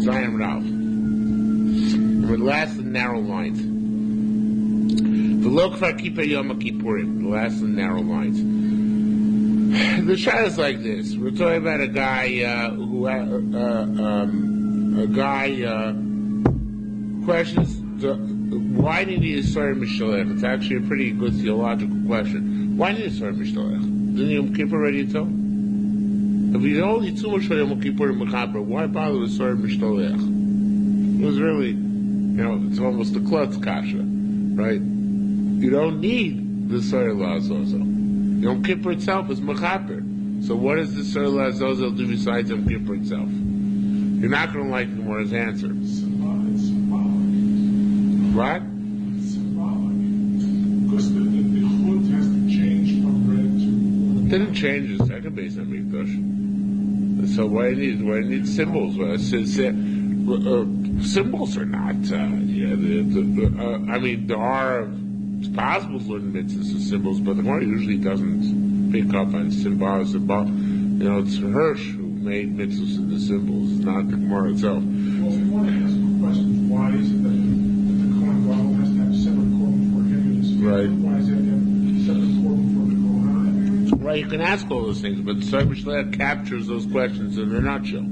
Zion Ralph. The last and narrow lines. The last and narrow lines. The shot is like this. We're talking about a guy questions why do you need a Sorry Mishalech? It's actually a pretty good theological question. Why do you need a Sorry Mishalech? Didn't Yom Kippur already tell? If you don't need too much for Yom Kippur and Mechaper, why bother with Sorry Mishalech? It was really, it's almost a klutz kasha, right? You don't need the Sorry La'azozo. Yom Kippur itself is Mechaper. So what does the Sorry La'azozo do besides Yom Kippur itself? You're not going to like the Gemara's answer. What? It's symbolic. Because the chut has to change from red to... It didn't change the second base on Mikdash. So why do you need symbols? Symbols are not, there are, it's possible to learn mitzvahs as symbols, but the Gemara usually doesn't pick up on symbolic. It's Hirsch who made mitzvahs into symbols, not the Gemara itself. Well, if you want to ask the question, why is it that the Kohen Gadol has to have a separate korban for him and his family? Right. Why is it to have a separate korban for the Kohen? Right, you can ask all those things, but Tzar Mishlech captures those questions in a nutshell.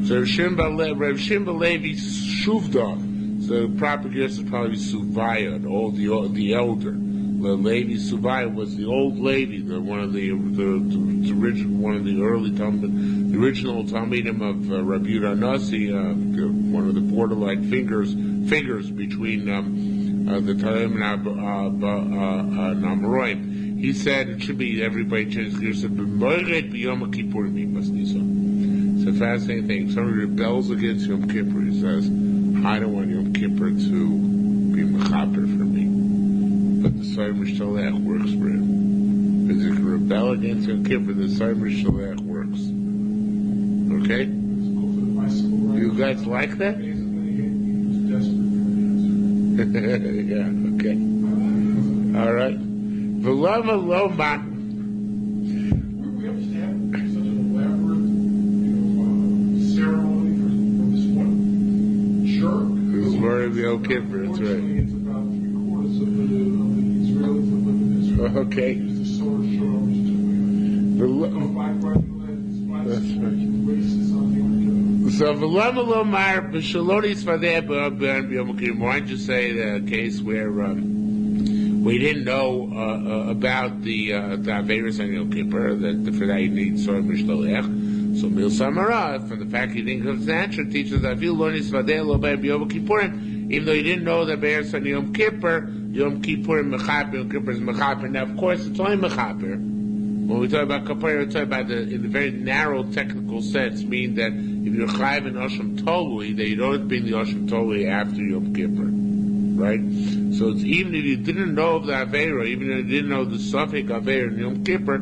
So Rav Shimon Levi Shuvda, so the proper guess is probably Suvaya, the elder. Levi Suvaya was the old Levi, one of the early Talmud, the original Talmidim of Rabbi Yehuda Nasi, one of the border-like fingers between the Talmud and Amoraim. He said it should be everybody changes gears. It's a fascinating thing. Somebody rebels against Yom Kippur. He says, I don't want Yom Kippur to be mechaper for me. But the Sorry Mishalech works for him. Because if you rebel against Yom Kippur, the Sorry Mishalech works. Okay? You guys like that? Yeah, okay. All right. V'lama loma. We have to have such an elaborate, ceremony for this one jerk. This is Murray of Yom Kippur, that's right. It's about 3/4 of the Israelis that live in Israel. Okay. Use the sword of showers to go back right to races on the Yom So v'lama lomar b'shalonis vadeh b'yom Kippur. Why don't you say the case where we didn't know about the Averis on Yom Kippur, that for that you need Sorry Mishalech. So Mil Samara, from the fact you think of the answer, teaches that Vil Lonis Vadeh Lo Be'er B'Yom Kippurim, even though you didn't know that Averis on Yom Kippurim Mechaper, Yom Kippur is Mechaper. Now, of course, it's only Mechaper. When we talk about Kippur, we talk about in the very narrow technical sense, meaning that if you're Chayiv in Osham Tolui, that you don't be in the Osham Tolui after Yom Kippur. Right? So it's even if you didn't know of the Aveira, even if you didn't know the Suffolk Aveira in Yom Kippur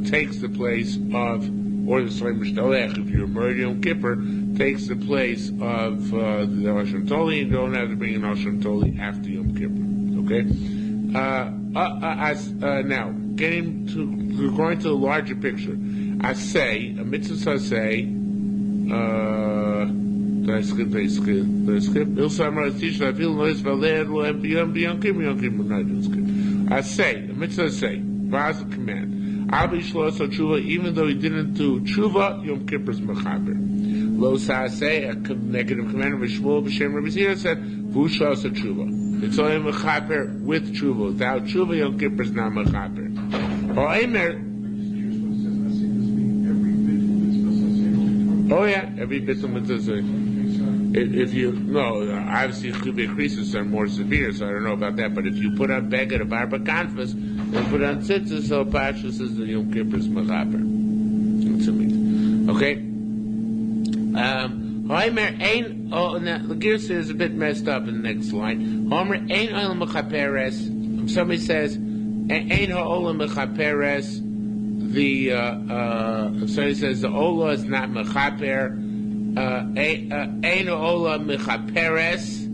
takes the place of, or the Sorry Mishalech, if you're murdered Yom Kippur, takes the place of the Osham Toli, and you don't have to bring an Osham Toli after Yom Kippur. Okay? Now, going to the larger picture, a mitzvah say, did I skip? Il Samar teach I feel noise valid and beyond Yom Kippur. No, I didn't skip. A mitzvah say, Vaz command. Abi shlo so tshuva, even though he didn't do tshuva, Yom Kippur's mechaber. Lo sa say a negative command of Shmuel b'shem Rabbi Zira said, Vu shlo so tshuva. It's only mechaber with tshuva. Without tshuva, Yom Kippur's not mechaber. Or Eimer. Oh yeah, every bit of mitzvah. If you obviously chubei creases are more severe, so I don't know about that. But if you put on beged of arba kanfas and put on tzitzis, so Pasha says the Yom Kippur's mechaper. That's a mean. Okay. Homer ein. Oh, now the gears is a bit messed up in the next line. Homer ein olam mechaperes. Somebody says ein ha'olam mechaperes. Somebody says the ola is not mechaper. Ein ola mechaperes.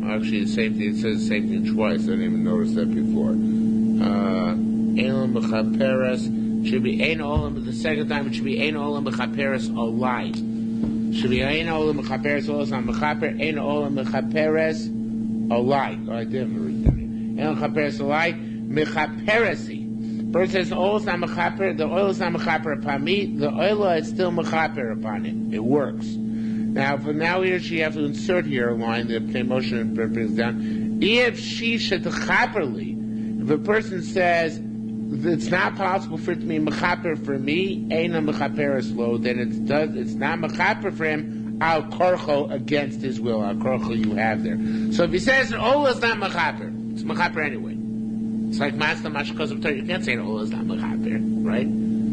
Actually, the same thing. It says the same thing twice. I didn't even notice that before. Ein ola mechaperes Should be ein olam. The second time it should be ein olam mechaperes olai. Should be ein olam mechaperes olas on mechaper ein olam mechaperes olai. Oh, I didn't read that. Ein olam mechaperes olai mechaperesi. First says oil is not mechaper. The oil is not mechaper upon me. The oil is still mechaper upon it. It works. Now, for now here, you have to insert here a line that motion brings down. If she should chaperly, if a person says it's not possible for it to be mechaper for me, eina mechaperes lo, then it's not mechaper for him. Al korcho against his will. Al korcho you have there. So if he says an oil is not mechaper, it's mechaper anyway. It's like Masna Mashkos of Torah. You can't say an oil is not mechaper, right?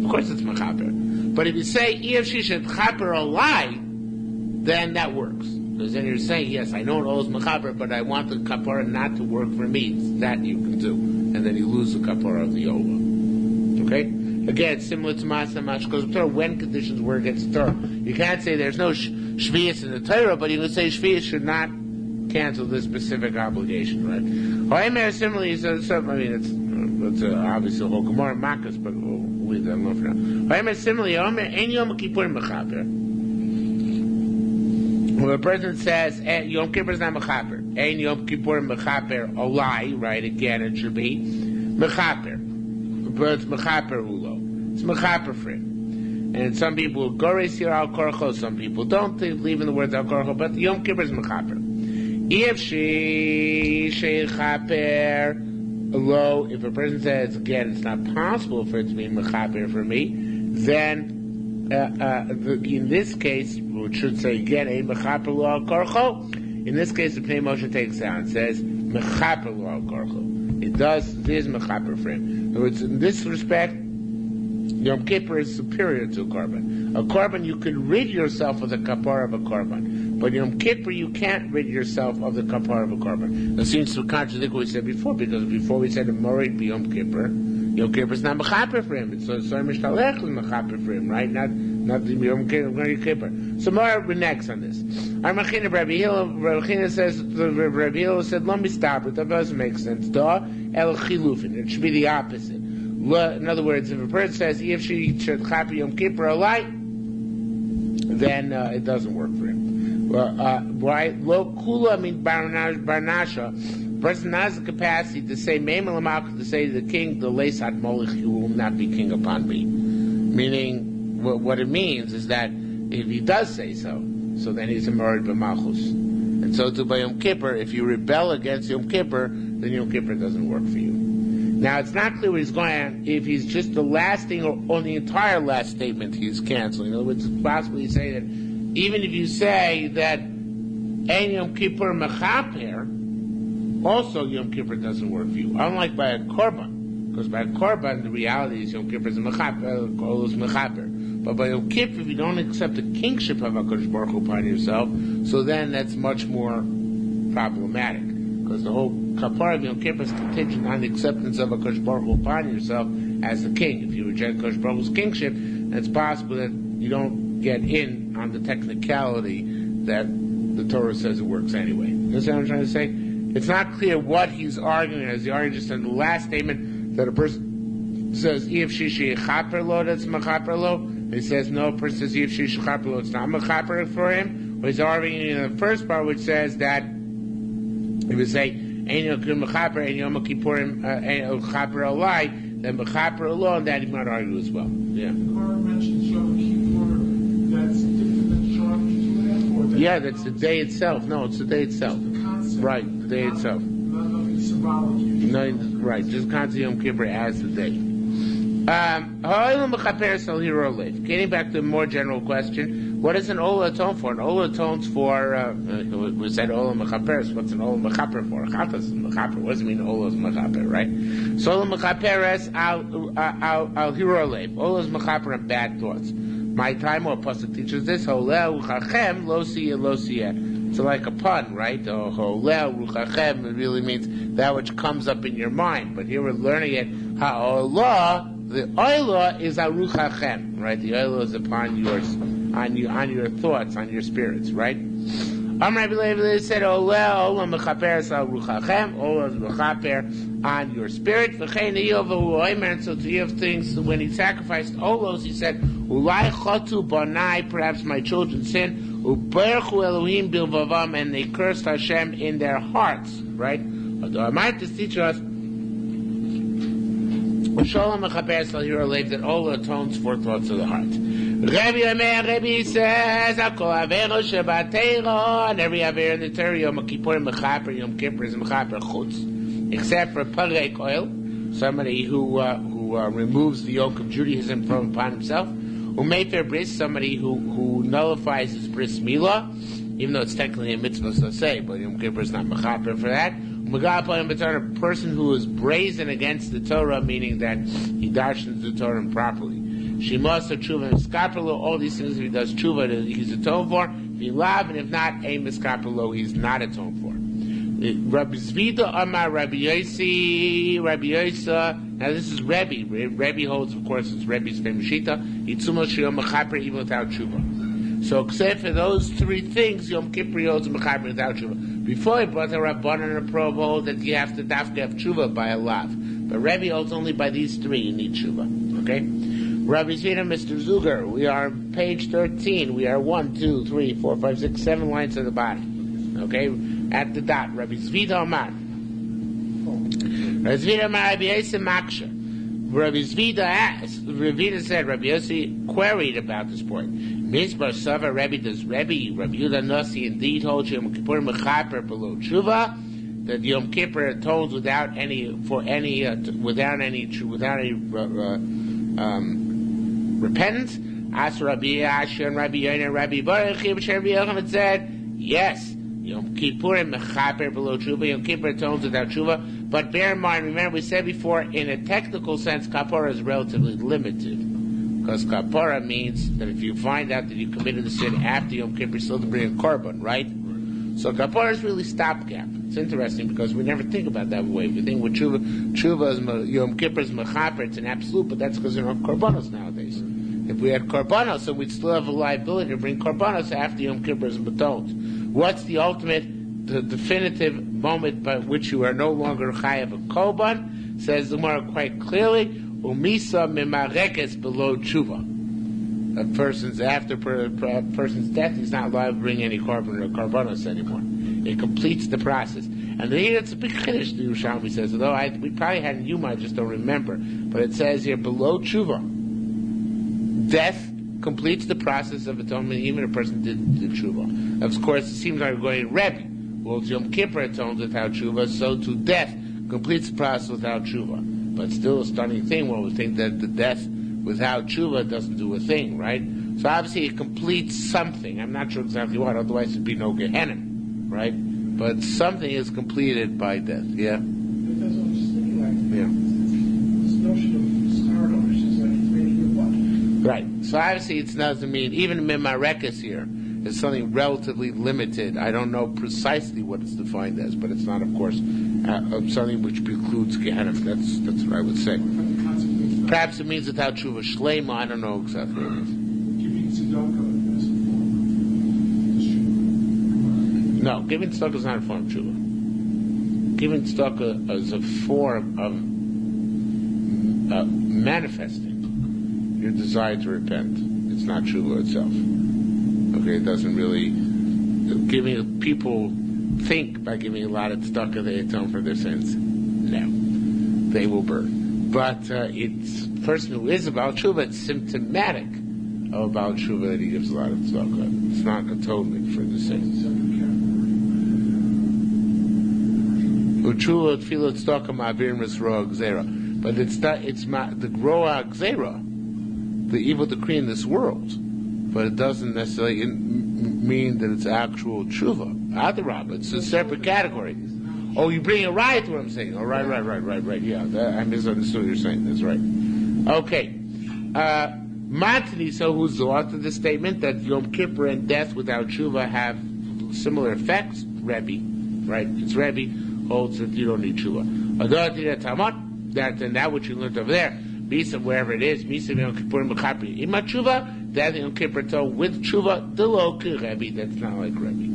Of course it's mechaper. But if you say if she should chaper a lie, then that works. Because then you're saying, yes, I know an oil is mechaper, but I want the kapara not to work for me. It's that you can do. And then you lose the kapara of the oil. Okay? Again, it's similar to Masna Mashkos of Torah. When conditions work against the Torah. You can't say there's no shvius in the Torah, but you can say shvius should not cancel this specific obligation, right? Similarly, it's obviously a whole Gemara Makkos, but we'll leave that alone for now. Similarly, when a person says Yom Kippur is not mechaper, Ein Yom Kippur mechaper olai, right? Again, it should be mechaper, but it's mechaper ulo. It's mechaper for him. And some people gores here al korcho, some people don't believe in the words al korcho, but Yom Kippur is mechaper. If she chaper lo, if a person says again it's not possible for it to be mechaper for me, then in this case, which should say again a mechaper lo al korcho. In this case, the Pnei Moshe takes down. It says mechaper lo al korcho. It is mechaper for him. In other words, in this respect, Yom Kippur is superior to a korban. A korban, you can rid yourself of the kapara of a korban. But Yom Kippur, you can't rid yourself of the kapara of a korban. That seems to contradict what we said before, because before we said a morid be Yom Kippur is not mechaper for him. It's so mishtalech is mechaper for him, right? Not the Yom Kippur. So more next on this. Our Machina Rabbi Hillel says, Rabbi Hillel said, "Lo mistabra." That doesn't make sense. Da el chilufin. It should be the opposite. In other words, if a person says if she should chaper Yom Kippur alike, then it doesn't work for him. Right? Lo kula means barnasha. The person has the capacity to say Meimal to say to the king, the leisat molech, you will not be king upon me. Meaning, what it means is that if he does say so then he's a morid b'malchus. And so to by Yom Kippur, if you rebel against Yom Kippur, then Yom Kippur doesn't work for you. Now, it's not clear what he's going on, if he's just the last thing or on the entire last statement he's canceling. In other words, it's possible you say that even if you say that Ein Yom Kippur mechaper, also Yom Kippur doesn't work for you. Unlike by a korban, because by a korban, the reality is Yom Kippur is mechaper. But by Yom Kippur, if you don't accept the kingship of HaKadosh Baruch Hu upon yourself, so then that's much more problematic. Because the whole kapara of Yom Kippur is contingent on the acceptance of HaKadosh Baruch Hu upon yourself as the king. If you reject HaKadosh Baruch Hu's kingship, it's possible that you don't get in on the technicality that the Torah says it works anyway. You understand what I'm trying to say? It's not clear what he's arguing as. He argues just in the last statement that a person says, if she chaper lo, that's mechaper lo. He says, no, a person says, if she chaper lo, it's not mechaper for him. But he's arguing in the first part, which says that if you say, Ein Yom Kippur, Ein Yom Kippurim, Chaper Olai, then Mechaper Lo, and that he might argue as well. Yeah. The Gemara mentions Yom Kippur, that's different than Yom Kippur. Yeah, that's the day itself. No, it's the day itself. The concept. Right, the day itself. Nothing symbolic. No, right, just concept Yom Kippur as the day. Getting back to a more general question, what does an Ola atone for? An Ola atones for, we said Ola Mechaperes, what's an Ola Mechaper for? Chatas is Mechaper, what does it mean Ola is Mechaper, right? So Ola Mechaperes al Hiro Lev. Ola is Mechaper and bad thoughts. My time or Pasuk teaches this, Holel Uchachem lo siyeh. It's like a pun, right? Holel Uchachem, it really means that which comes up in your mind. But here we're learning it, Ha'olah, the oila is aruchachem, right? The oila is upon yours, on your thoughts, on your spirits, right? Rabbi Levi said, "Ola mechaper aruchachem." Ola is mechaper on your spirit. And so to give things, when he sacrificed olos, he said, Ulai chotu banai, perhaps my children sinned, uberchu Elohim bilvavam, and they cursed Hashem in their hearts, right? This teaches us that all atones for thoughts of the heart. Rabbi says, and every aver in the Torah, Yom Kippur mechaper, Yom Kippur is mechaper chutz, except for parek oil, somebody who removes the yoke of Judaism from upon himself. Umefer bris, somebody who nullifies his bris milah, even though it's technically a mitzvah to say, but Yom Kippur is not mechaper for that. A person who is brazen against the Torah, meaning that he darshans the Torah improperly. Shimas or tshuva miskapelo, all these things, if he does tshuva, he's atoned for. If he lav, and if not, a miskapelo, he's not atoned for. Rabbi Zvida Amar Rabbi Yosa. Now this is Rebbe. Rebbe holds, of course, it's Rebbe's famous shita. Yitzumah shiyom mechaper even without tshuva. So except for those three things, Yom Kippur holds mechaper without tshuva. Before he brought the Rabbanan and a Prob hold that you have to dafka have tshuva by a lav. But Rebbe holds only by these three you need tshuva. Okay? Rabbi Zvida, Mr. Zuger, we are on page 13. We are 1, 2, 3, 4, 5, 6, 7 lines to the bottom. Okay? At the dot. Rabbi Zvida Omar. Rabbi Zvida Omar, Rabbi Yossi Maksha. Rabbi Zvida asked, Rabbi Zvida said, Rabbi Yossi queried about this point. Mizbar Sava, Rabbi Yehuda Nossi indeed holds Yom Kippur mechaper below tshuva, that Yom Kippur atones without any repentance. As Rabbi Asher and Rabbi Yoina and Rabbi Baruch Rabbi Yochanan said, yes, Yom Kippur and mechaper below tshuva, Yom Kippur atones without tshuva. But bear in mind, remember we said before, in a technical sense, kapara is relatively limited. Because kapara means that if you find out that you committed a sin after Yom Kippur, you're still to bring a korban, right? So kapara is really stopgap. It's interesting because we never think about that way. We think with tshuva is Yom Kippur is mechaper, it's an absolute, but that's because there are korbanos nowadays. If we had korbanos, so we'd still have a liability to bring korbanos after Yom Kippur is matoned. What's the ultimate, the definitive moment by which you are no longer chayav a korban? Says the Gemara quite clearly, umisa mimarekes below tshuva. A person's person's death, he's not allowed to bring any korban or korbanos anymore. It completes the process. And here it's a big chiddush, the Yerushalmi says, although we probably had in Yuma, I just don't remember. But it says here, below tshuva, death completes the process of atonement, even a person did tshuva. Of course, it seems like we're going to Rebbe. Well, Yom Kippur atones without tshuva, so to death completes the process without tshuva. But still a stunning thing when we think that the death without tshuva doesn't do a thing, right? So obviously it completes something. I'm not sure exactly what, otherwise there'd be no Gehenna, right? But something is completed by death, yeah? That's what I'm just thinking, like, Yeah. this notion of stardom is just like creating a what? Right. So obviously it doesn't mean, even Mimarekas here is something relatively limited. I don't know precisely what it's defined as, but it's not, of course, something which precludes Gehenna. That's what I would say. Perhaps it means without tshuva shlema. I don't know exactly what it is. Giving tzedakah as a form No, giving tzedakah is not a form of tshuva. Giving tzedakah is a form of manifesting your desire to repent. It's not tshuva itself. Okay, it doesn't really. Giving people think by giving a lot of tzedakah they atone for their sins. No, they will burn. But it's a person who is about tshuva. It's symptomatic of about tshuva that he gives a lot of tzedakah. It's not atonement for the sins. Utshuva tefillah tzedakah ma'avirim esroa gzera. But it's not. It's the groa gzera, the evil decree in this world. But it doesn't necessarily mean that it's actual tshuva. Adarabah, it's a separate category. Oh, you bring a riot to what I'm saying. Oh, right. Yeah, I misunderstood what you're saying. That's right. Okay. Matni, so who's the author of the statement that Yom Kippur and death without tshuva have similar effects? Rebbe, right? It's Rebbe holds that you don't need tshuva. That which you learned over there, Misa, wherever it is, Misa Yom Kippur Mechaper Ima tshuva, that Yom Kippur with tshuva, Delo Rebbe. That's not like Rebbe.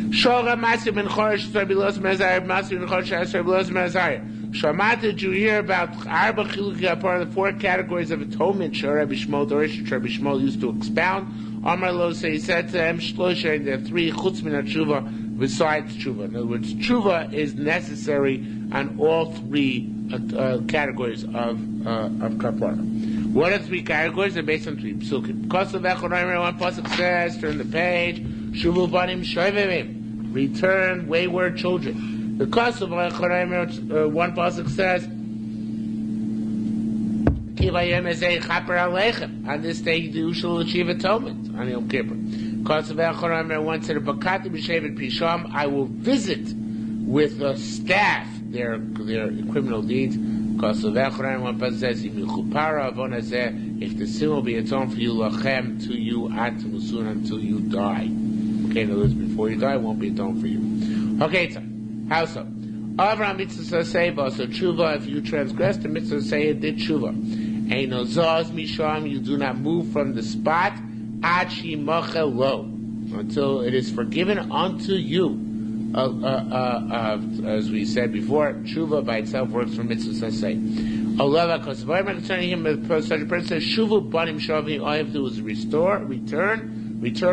Shora Masim and Chorish Rabbi Los Mazar Masim and Chorish Rabbi Los Mazar. Shamata, did you hear about Arba Chiluki Kapara, the 4 categories of atonement? Rabbi Shmuel Dorish, Rabbi Shmuel used to expound. Amar Lo, say he said to him, Shlosha, there are 3 chutz min tshuva besides tshuva. In other words, tshuva is necessary on all 3 categories of kapara. What are 3 categories? They're based on 3 psukim. Kosav Echonayim, one pasuk says, turn the page, Shuvu banim shoivevim, return wayward children. The Kosav Echonayim, one pasuk says, Kivayim ezei chaper aleichem. On this day you shall achieve atonement on Yom Kippur. Kosav Echonayim, one said, Bakati b'shevet pisham, I will visit with the staff their criminal deeds. Because one person says, if the sin will be atoned for you, lachem, to you, until you die. Okay, in other words, before you die, it won't be atoned for you. Okay, so, how so? Avram mitzvah seiba, so tshuva, if you transgress the mitzvah say did tshuva. Eino zaz misham, you do not move from the spot, ad shimachel lo, until it is forgiven unto you. As we said before, tshuva by itself works for mitzvah say. Allah, because if I'm concerning him, such a person says, "Shuvu banim shavi." All you have to do is return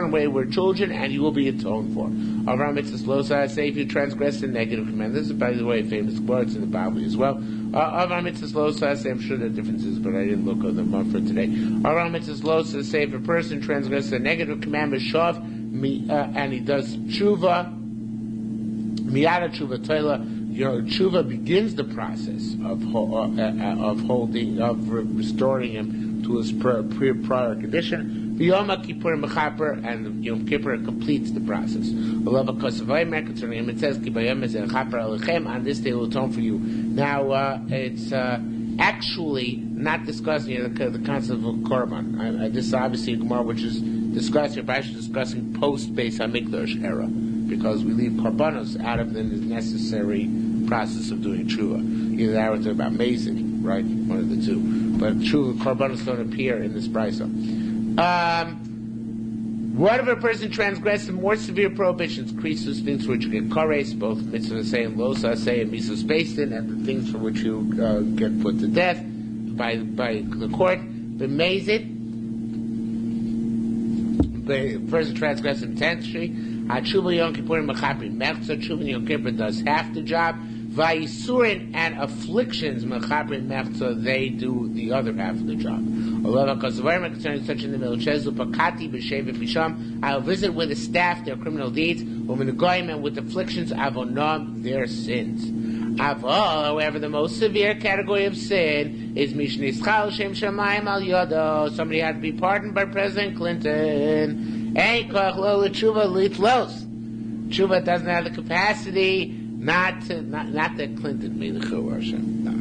wayward children, and you will be atoned for. Avram mitzvah losa, say if you transgress the negative command. This is, by the way, a famous words in the Bible as well. Avram mitzvah losa, say I'm sure there are differences, but I didn't look at them up for today. Avram mitzvah losa, say if a person transgresses the negative commandment, shav, and he does tshuva. Miyada tshuva toila, your tshuva begins the process of restoring him to his prior condition. Yom Kippur mechaper, and Yom Kippur completes the process. Concerning him, it says, on this day will atone for you. Now, it's actually not discussing the concept of korban. This is obviously a Gemara which is discussing post Beis HaMikdash era, because we leave korbanos out of the necessary process of doing tshuva. Either that or they're about mazing, right? One of the two. But tshuva, korbanos don't appear in this brisa. What if a person transgresses more severe prohibitions, krisus, things for which you get kares, both mitzvah say and losa say and mitzvah spaced in, and the things for which you get put to death by the court, the mazit, the person transgresses intentionally. Tshuva Yom Kippur mechaprin mechza. Tshuva Yom Kippur does half the job. Vayisurin and afflictions mechaprin mechza, they do the other half of the job. Concerning such in the middle, pakati b'shevet b'sham, I will visit with the staff their criminal deeds, and with afflictions avonam their sins. Avol, however, the most severe category of sin is mishnischal shem shamayim al yodo. Somebody had to be pardoned by President Clinton. Tshuva doesn't have the capacity not that Clinton made the chur Hashem. No,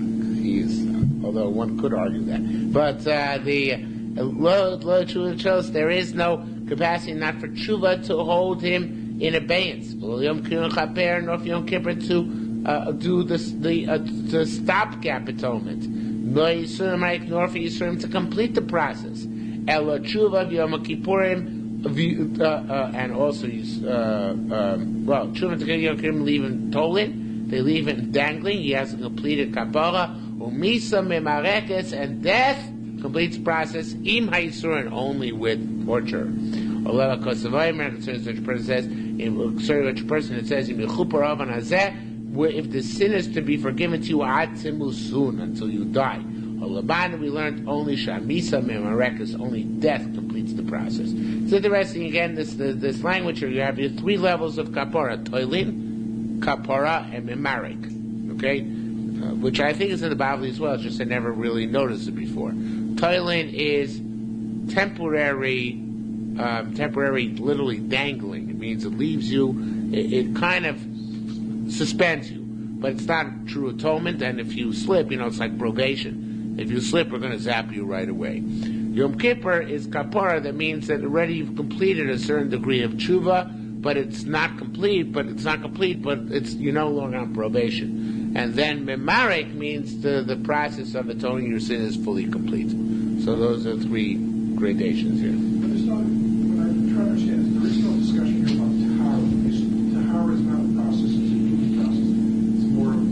he is. Although one could argue that, but the lo tshuva shows there is no capacity not for tshuva to hold him in abeyance. Yom Kippur, nor for Yom Kippur to do the stopgap atonement. Nor for Yisurim to complete the process. Elo tshuva Yom Kippurim. And also, children to Yom Kippur leave him tolin, they leave him dangling. He has a completed kapara, umisa memarekes, and death completes the process. Im ha'isurin, only with torture. Olela kosavayim, such a person says, such a person that says, if the sin is to be forgiven to you, soon until you die. Olaban, we learned only shamisa memarekes, only death completes the process. It's interesting again, this language here, you have your 3 levels of kapara, toilin, kapara, and memarek. Okay? Which I think is in the Bible as well, it's just I never really noticed it before. Toilin is temporary, literally dangling. It means it leaves you, it kind of suspends you. But it's not true atonement, and if you slip, it's like probation. If you slip, we're going to zap you right away. Yom Kippur is kapara, that means that already you've completed a certain degree of tshuva, but it's not complete, but you're no longer on probation. And then memarek means the process of atoning your sin is fully complete. So those are 3 gradations here. But it's not, what I'm trying to understand is there is no discussion here about tahara. Tahara is not a process, it's a human process. It's more of a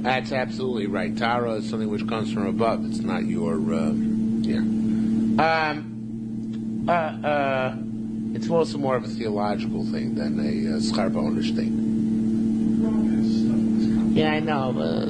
That's absolutely right. Tara is something which comes from above. It's not your, it's also more of a theological thing than a scharbonish thing. Yeah, I know, but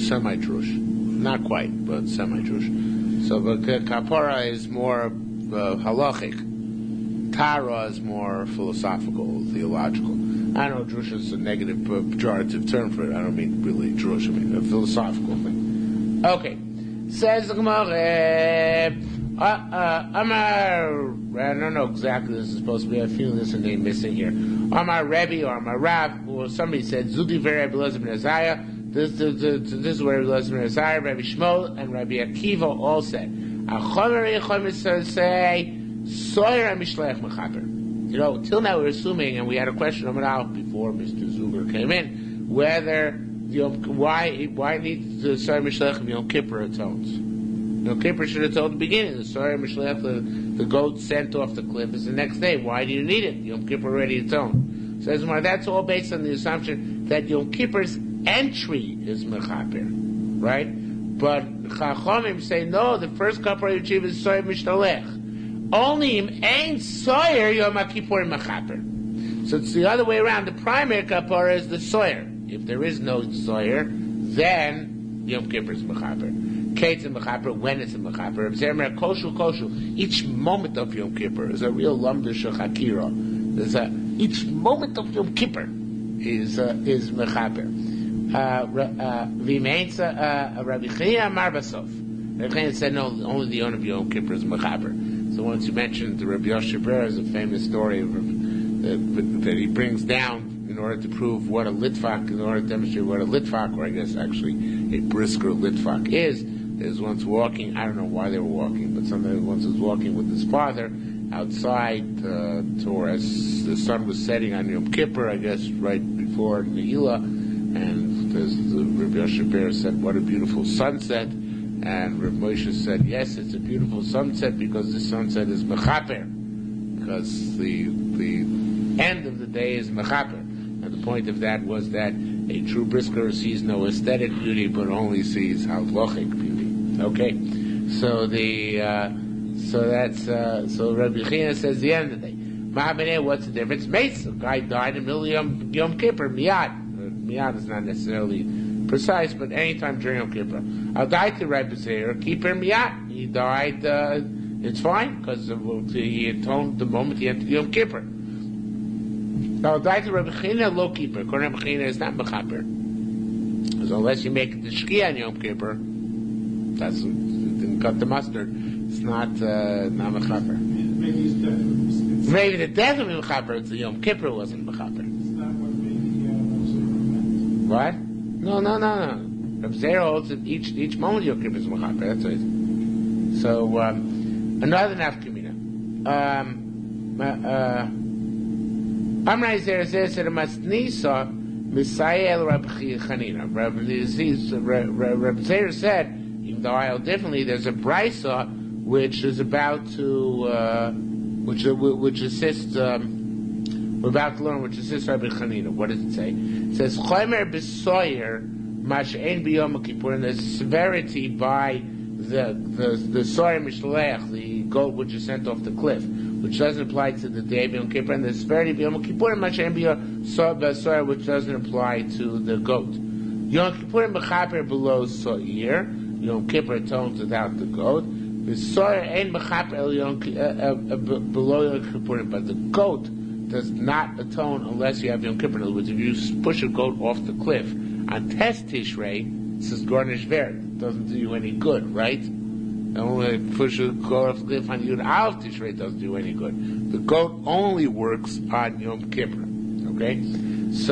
semi-trush. Not quite, but semi-trush. So, but kapara is more halachic. Tara is more philosophical, theological. I know drush is a negative pejorative term for it. I don't mean really drush. I mean a philosophical thing. Okay. Says the Gemara, Amar, I don't know exactly this is supposed to be. I feel there's a name missing here. Amar Rebbe or Amar Rav, or somebody said, Zudi ver Rebbe Elazar ben Azariah. This is where Rebbe Elazar ben Azariah, Rebbe Shmuel, and Rebbe Akiva all said. Achomer say, Soyer Mishlech Mechaper. You know, till now we're assuming, and we had a question on it out before Mr. Zuber came in, whether why need the Soyer Mishlech of Yom Kippur atones? Yom Kippur should have told the beginning. The Soyer Mishlech, the goat sent off the cliff, is the next day. Why do you need it? Yom Kippur already atoned. Says so that's all based on the assumption that Yom Kippur's entry is Mechaper, right? But Chachamim say no. The first Kapara you achieve is Soyer Mishlech. Only im ain't soyer Yom Kippur Mechaper. So it's the other way around. The primary kapara is the soyer. If there is no soyer, then Yom Kippur is Mechaper. Kate's in Mechaper when it's in Mechaper. Koshu. Each moment of Yom Kippur is a real lumdish hakira. Each moment of Yom Kippur is Mechaper. V'meinsa Rabbi Chia Amar Basov. Rabbi Chia said no. Only the owner of Yom Kippur is Mechaper. So once you mentioned the Rabbi Yoshe Ber is a famous story that he brings down in order to prove what a litvak, in order to demonstrate what a litvak, or I guess actually a brisker litvak is. There's once walking, I don't know why they were walking, but somebody once was walking with his father outside as the sun was setting on Yom Kippur, I guess right before Ne'ilah, and the Rabbi Yoshe Ber said, what a beautiful sunset. And Rav Moshe said, yes, it's a beautiful sunset because the sunset is mechaper, because the end of the day is mechaper. And the point of that was that a true brisker sees no aesthetic beauty, but only sees halachic beauty. Okay, so so Rabbi Chia says the end of the day. Ma'abeneh, what's the difference? Mates, a guy died in the middle of Yom Kippur, miyad. Miyad is not necessarily precise, but anytime during Yom Kippur. I'll die to Rebbe Zeir, Kippur Miyat. He died, it's fine, because he atoned the moment he entered Yom Kippur. I'll die to Rebbe China, low Kippur. Rebbe China is not Mechaper. So unless you make the Shkia on Yom Kippur, it didn't cut the mustard. It's not Mechaper. Maybe the death of Mechaper, it's the Yom Kippur wasn't Mechaper. What? No. Reb Zeir holds that each moment Yom Kippur is Mechaper. That's it. So another nafkamina. Amrei Zeir said, "Masnisa Misael Reb Chanina." Reb Zeir said, even though I differently, there's a brisa which is about to which assists. We're about to learn which assists Rabbi Chanina. What does it say? It says Chomer b'soyer mash'ein b'yom kippur, and the severity by the soyer mishlech, the goat which is sent off the cliff, which doesn't apply to the day of Yom Kippur, and the severity of Yom Kippur mash'ein b'soyer, which doesn't apply to the goat. Yom Kippur mechaper below soyer. Yom Kippur atones without the goat. The soyer ain't mechaper below Yom Kippur, but the goat does not atone unless you have Yom Kippur. In other words, if you push a goat off the cliff on Test Tishrei, it says Garnish Ver. It doesn't do you any good, right? And only push a goat off the cliff on Yud Aleph Tishrei doesn't do any good. The goat only works on Yom Kippur. Okay, that's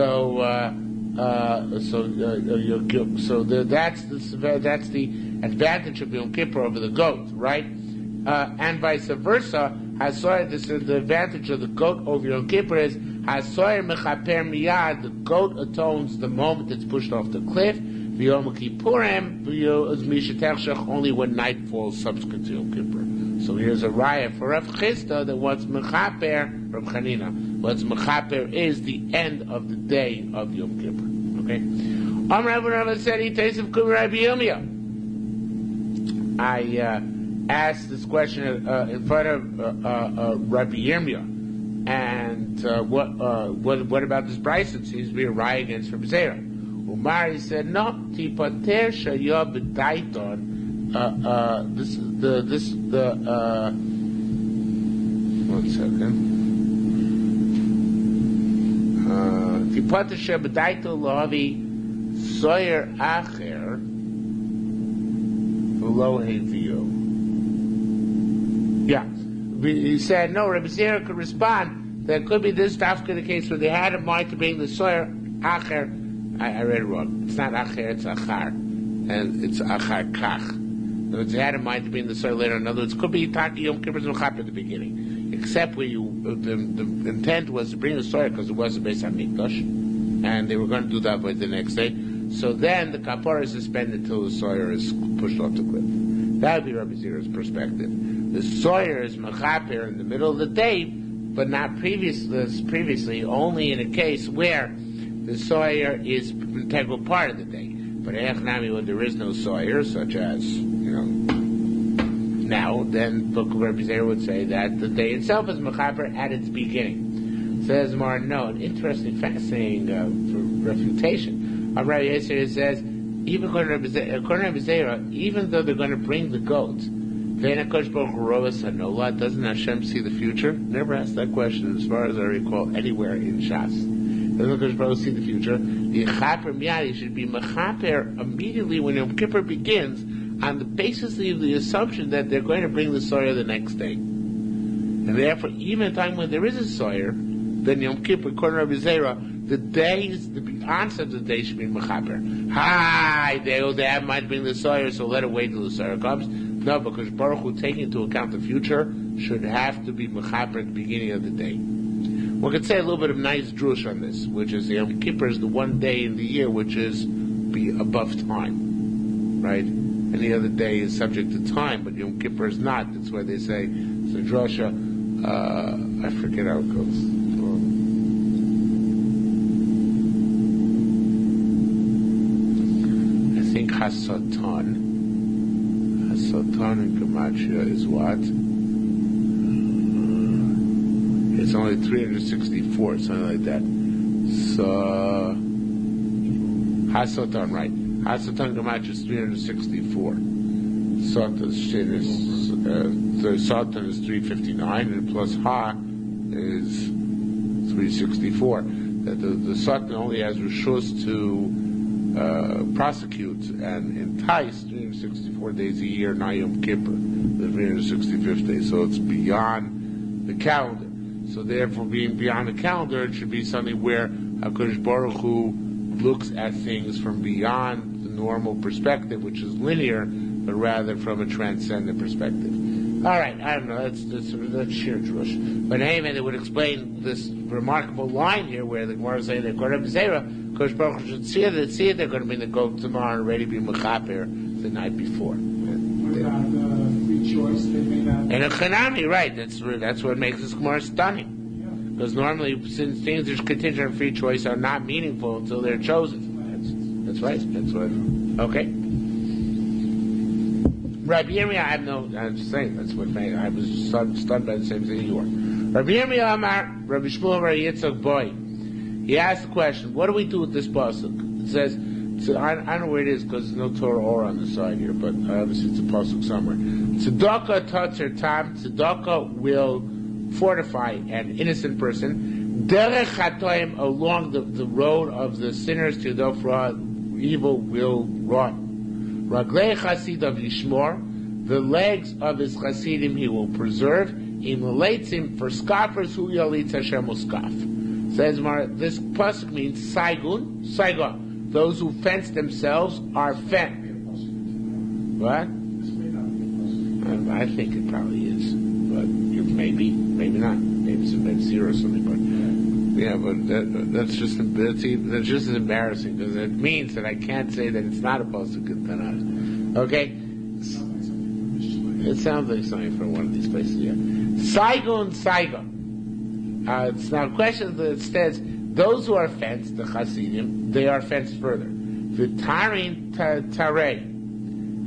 the advantage of Yom Kippur over the goat, right? And vice versa. The advantage of the goat over Yom Kippur is Hasoyer mechaper miyad. The goat atones the moment it's pushed off the cliff. V'yom Kippurim only when night falls subsequent to Yom Kippur. So here's a raya for Rav Chisda that what's mechaper, Rav Chanina, what's mechaper is the end of the day of Yom Kippur. Okay. Rabbi said he tastes of Rabbi Yirmiyah. I asked this question in front of Rabbi Yirmiyah, and what about this Bryce? It seems to be a riot against Rabbi Zera. Umar, he said, no, tipater shaya b'daiton. One second. Tipater shaya b'daiton lahavi soyer acher v'lo heviyo. Yeah. He said, no, Rabbi Zera could respond that it could be this dafka the case where they had in mind to bring the soyer acher. I read it wrong. It's not acher, it's achar. And it's achar kach. In other words, they had in mind to bring the soyer later. In other words, it could be Taki Yom Kippur's Mechap at the beginning. Except where the intent was to bring the soyer because it was the Beis HaMikdash. And they were going to do that by the next day. So then the kapara is suspended until the soyer is pushed off the cliff. That would be Rabbi Zera's perspective. The soyer is mechaper in the middle of the day, but not previously, only in a case where the soyer is an integral part of the day. But echnami, when there is no soyer, such as, now, then Rabbi Zera would say that the day itself is mechaper at its beginning. Says Mar, no, an interesting, fascinating refutation. Rabbi Yisrael says, even according to Rabbi Zera, even though they're going to bring the goats, doesn't Hashem see the future? Never asked that question, as far as I recall, anywhere in Shas. Doesn't Kodesh Baruch see the future? The Chaper Miyadi should be Mechaper immediately when Yom Kippur begins, on the basis of the assumption that they're going to bring the soyer the next day. And therefore, even at a time when there is a soyer, then Yom Kippur, according to Rabbi Zera, the onset of the day should be Mechaper. They have might bring the soyer, so let it wait till the soyer comes. No, because Baruch Hu, taking into account the future, should have to be Mechaper at the beginning of the day. One could say a little bit of nice drush on this, which is the Yom Kippur is the one day in the year which is be above time, right? Any other day is subject to time, but Yom Kippur is not. That's why they say, so drasha, I forget how it goes. I think Hasatan in Gematria is what? It's only 364, something like that. So, Hasatan, right. Hasatan Gematria is 364. Satan is 359, and plus Ha is 364. That the Satan only has Rishus to prosecute and entice 364 days a year, not Yom Kippur, the 365th day. So it's beyond the calendar. So therefore, being beyond the calendar, it should be something where HaKadosh Baruch Hu looks at things from beyond the normal perspective, which is linear, but rather from a transcendent perspective. All right, I don't know, that's sheer drush. But anyway, they would explain this remarkable line here where the Gemara is saying that according to Zera, Kodesh Baruch Hu should see it, they're going to bring the goat tomorrow and already be mechaper the night before. Free choice, they may not. And a chanami, right? That's what makes this Gemara stunning. Because normally, since things that are contingent on free choice are not meaningful until they're chosen. That's right. That's what. Okay. Rabbi Yirmiyah, I'm just saying, that's what made, I was stunned by the same thing you were. Rabbi Yirmiyah Amar, Rabbi Shmuel Bar Yitzchak Boy. He asked the question, what do we do with this pasuk? It says, so I don't know where it is because there's no Torah or on the side here, but obviously it's a pasuk somewhere. Tzedakah tatzer tam, tzedakah will fortify an innocent person. Derech chatoim, along the road of the sinners to the evil will run. Raglei chasidav yishmor, the legs of his chasidim he will preserve. Im leitzim, for scoffers who yalitz Hashem will scoff. Says Mar, this pasuk means saigun, those who fence themselves are fenced. What? I think it probably is, but maybe not. Maybe it's zero or something. But yeah, but that's just as embarrassing because it means that I can't say that it's not a pasuk in Tanakh. Okay, it sounds like something from one of these places. Yeah, Saigon. It's now a question that says Those who are fenced, the Hasidim, they are fenced further. V'tarin tarei,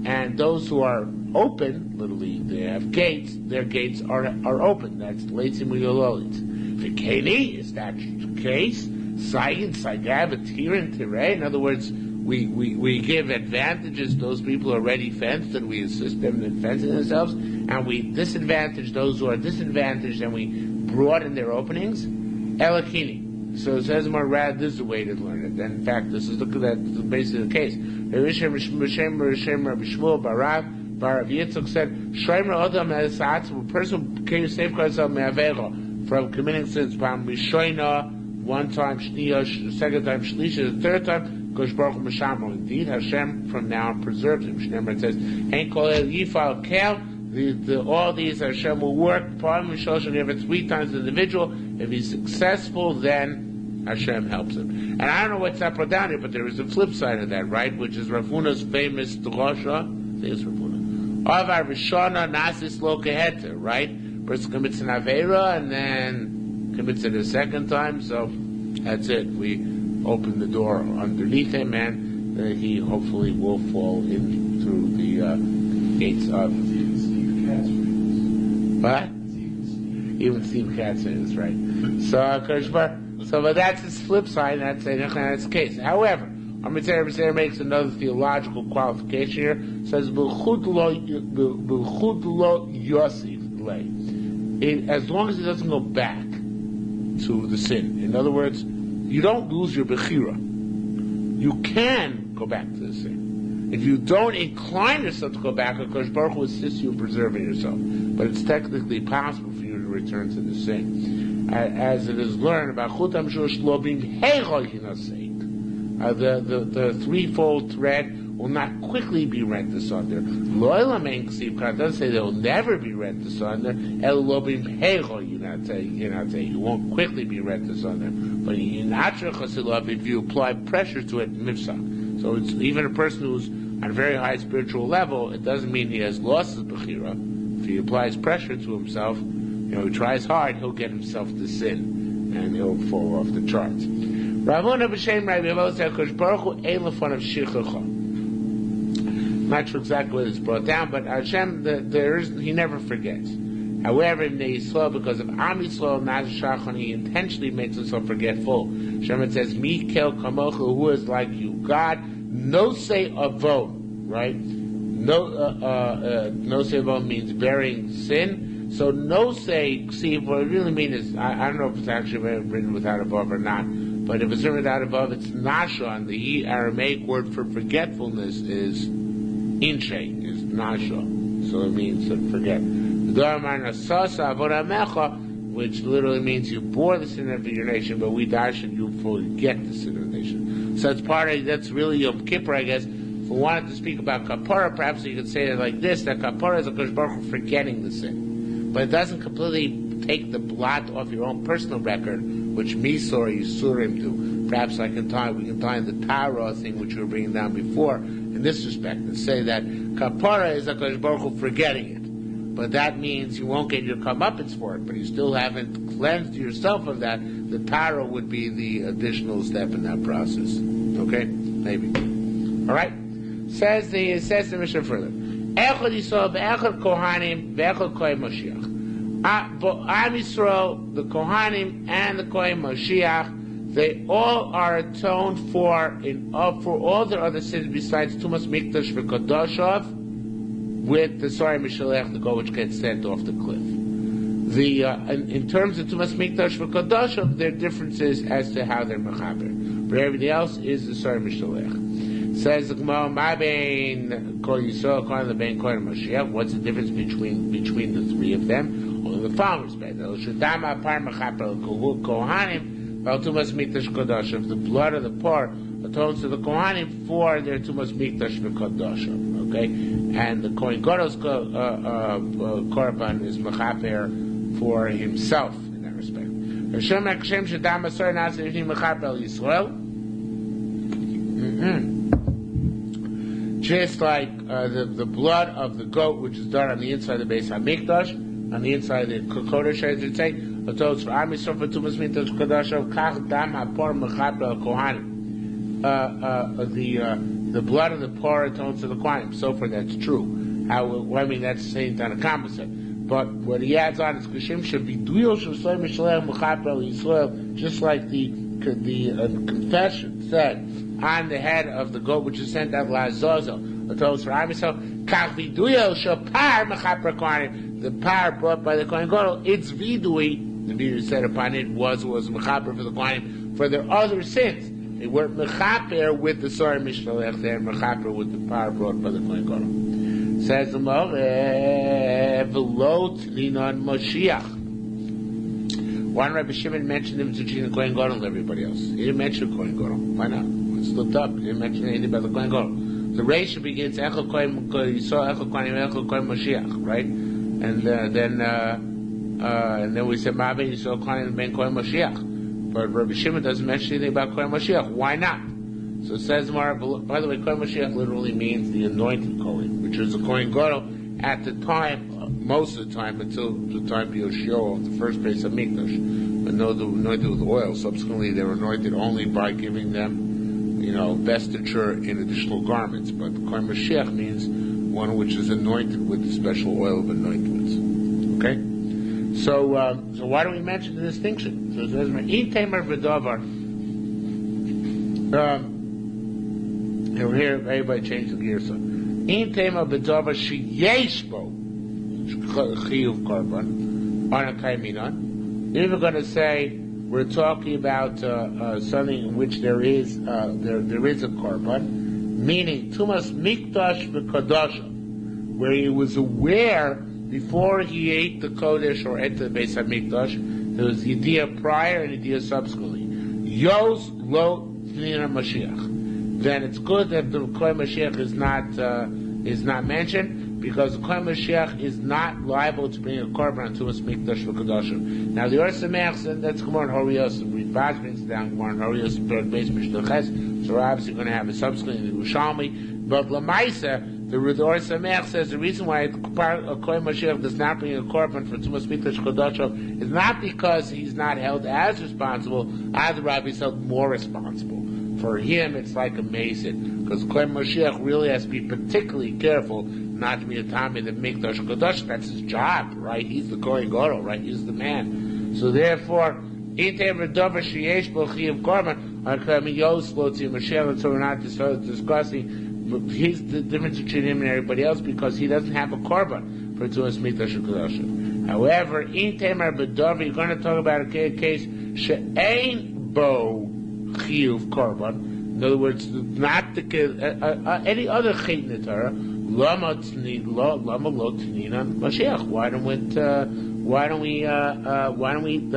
and those who are open, literally they have gates. Their gates are open. That's leitzim uyololitz. V'keni, is that the case? Sayin sagab tirin tarei. In other words, we give advantages to those people who are already fenced, and we assist them in fencing themselves, and we disadvantage those who are disadvantaged, and we broaden their openings. Elakini. So it says more rad. This is the way to learn it. And in fact, this is basically the case. Barav Yitzchak said, "Shomer Adam has a person can safeguard himself from committing sins. One time, shniya, second time, shlisha, the third time, Kosh Baruch Hu Mishamo. Indeed, Hashem from now on preserves him. Shneimar says, "Ain't kol el yifal kel." All these Hashem will work. Pardon Mishal should give it 3 times the individual. If he's successful, then Hashem helps him. And I don't know what's up or down here, but there is a flip side of that, right? Which is Rav Huna's famous drasha. I think it's Rav Huna. Avar Rishona Nasis Lo Keheter, right? Person commits an Aveira and then commits it a second time, so that's it. We open the door underneath him, and he hopefully will fall in through the gates of. What? Even Steve Katz is right. So, but that's his flip side. That's the case. However, our Mitzvah makes another theological qualification here. It says "B'chud lo yosif lei," as long as it doesn't go back to the sin. In other words, you don't lose your bechira. You can go back to the sin. If you don't incline yourself to go back, Kosh Baruch Hu assists you in preserving yourself. But it's technically possible for you to return to the sin. As it is learned about Chutam Shush Lobim the threefold thread will not quickly be rent asunder. Loyla Mein Ksiv doesn't say they will never be rent asunder. El Lobim Heichol, you won't quickly be rent asunder. But if you apply pressure to it, mifsak. So it's even a person who's on a very high spiritual level, it doesn't mean he has lost his bechira. If he applies pressure to himself, he tries hard, he'll get himself to sin, and he'll fall off the charts. Ravuna b'shem Rabbi Avodah said, "Kosh Baruch Hu ein lefanav shichachah." Not sure exactly what it's brought down, but Hashem, he never forgets. However, in the Yisrael, because of Am Yisrael, he intentionally makes himself forgetful. Hashem says, "Mi kel kamocha," who is like you. God, no say avon, right? No say avon means bearing sin. So no say, see, what it really means is, I don't know if it's actually written without above or not, but if it's written without above, it's nasha, and the Aramaic word for forgetfulness is inche, is nasha. So it means to forget. Which literally means you bore the sin of your nation, but we darshan you forget the sin of the nation. So it's that's really Yom Kippur, I guess. If we wanted to speak about kapara, perhaps you could say it like this, that kapara is a Kosh Baruch Hu forgetting the sin. But it doesn't completely take the blot off your own personal record, which Misor or Yisurim do. Perhaps we can tie in the Tara thing, which we were bringing down before, in this respect, and say that kapara is a Kosh Baruch Hu forgetting it. But that means you won't get your comeuppance for it, but you still haven't cleansed yourself of that. The Tara would be the additional step in that process. Okay? Maybe. Alright? Says the Mishnah further. Echad Yisrael, ve'echad Kohanim, ve'echad Kohen Mashiach. Am Yisrael, the Kohanim, and the Kohen Mashiach, they all are atoned for all their other sins besides Tumas Mikdash v'Kodashov, with the Sorry Mishalech, the goat which gets sent off the cliff. In terms of Tumas Mikdash v'Kodashov, there are differences as to how they're mechaber. But everything else is the Sorry Mishalech. Says the Gemara, "Ma bein Kol Yisrael, Kol bein Kol Mashiach." What's the difference between the three of them? Only the following respect. Shadama par mechaper Kohanim, val Tumas Mikdash Kodashov. The blood of the poor atones to the Kohanim for their Tumas Mikdash v'Kodashov. Okay, and the Kohen Gadol's korban is mechaper for himself in that respect. Hashem Shadama Sor Nasi Mechaper Yisrael. Just like the blood of the goat, which is done on the inside of the Beis HaMikdash, on the inside of the Kodesh, I should say, Atos for Am Yisrael for Tumas Mikdash Kodashav Kach Dam Hapor Mechaper Al Kohanim. The blood of the poor atones to the Kohanim. So far, that's true. That's saying that a opposite. But what he adds on is Kashim should be Duil Shusay Mishalech Mechaper Al Yisrael, just like the confession said on the head of the goat which is sent out Lazozo. Atos for Am Yisrael Kach Viduil Shapar Mechaper Kohanim. The power brought by the Kohen Gadol, it's vidui. The vidui said upon it was mechaper for the Kohanim for their other sins. They weren't mechaper with the sorry mishnalech. They're mechaper with the power brought by the Kohen Gadol. Says the Velot Linon Moshiach. One Rabbi Shimon mentioned him between the Kohen Gadol and everybody else. He didn't mention the Kohen Gadol. Why not? It's looked up. He didn't mention anything about the Kohen Gadol. The Reisha begins Echel Kohen. You saw Echel Kohen Moshiach, right? And then we said Ma'aveh Yisrael Kohen Ben Kohen Mashiach, but Rabbi Shimon doesn't mention anything about Kohen Mashiach. Why not? So it says Mara. By the way, Kohen Mashiach literally means the anointed Kohen, which was the Kohen Gadol at the time, most of the time until the time of Yoshio, the first place of Mikdash, but no, they were anointed with oil. Subsequently, they were anointed only by giving them, vestiture in additional garments. But Kohen Mashiach means one which is anointed with the special oil of anointments. Okay? So why do we mention the distinction? So it says, "In tamer v'davar." Here, everybody change the gear. So, "In tamer v'davar sheyesh bo chiyuv korban on a kaiminon." If we're going to say we're talking about something in which there is a korban, meaning tumas mikdash v'kodasha, where he was aware before he ate the kodesh or ate the Beis Hamikdash, there was the idea prior and the idea subsequently. Yos lo Tnina Mashiach. Then it's good that the Kohen Mashiach is not mentioned, because the Kohen Mashiach is not liable to bring a korban to us mikdash v'kodashim. Now the Or Sameach said that's Gemara and Horios. Baz brings down Gemara and Horios and third base Mishnah Ches. So we're obviously going to have a subsequent in the Yerushalmi. But Lamaisa, the Or Sameach says the reason why a Kohen Mashiach does not bring a korban for Tumas Mikdash Kodashim is not because he's not held as responsible, either Rabbi is held more responsible. For him, it's like a mason, because Kohen Mashiach really has to be particularly careful not to be a Tommy that Mikdash Kodesh. That's his job, right? He's the Kohen Gadol, right? He's the man. So therefore, so we're not discussing he's the difference between him and everybody else, because he doesn't have a korban for Tumas Mikdash Kodesh. However, in Tamar B'Davar, you're going to talk about a case she'ein bo chiyuv korban. In other words, not the any other chayt in the Torah. Lama lo tnina Mashiach. Why don't we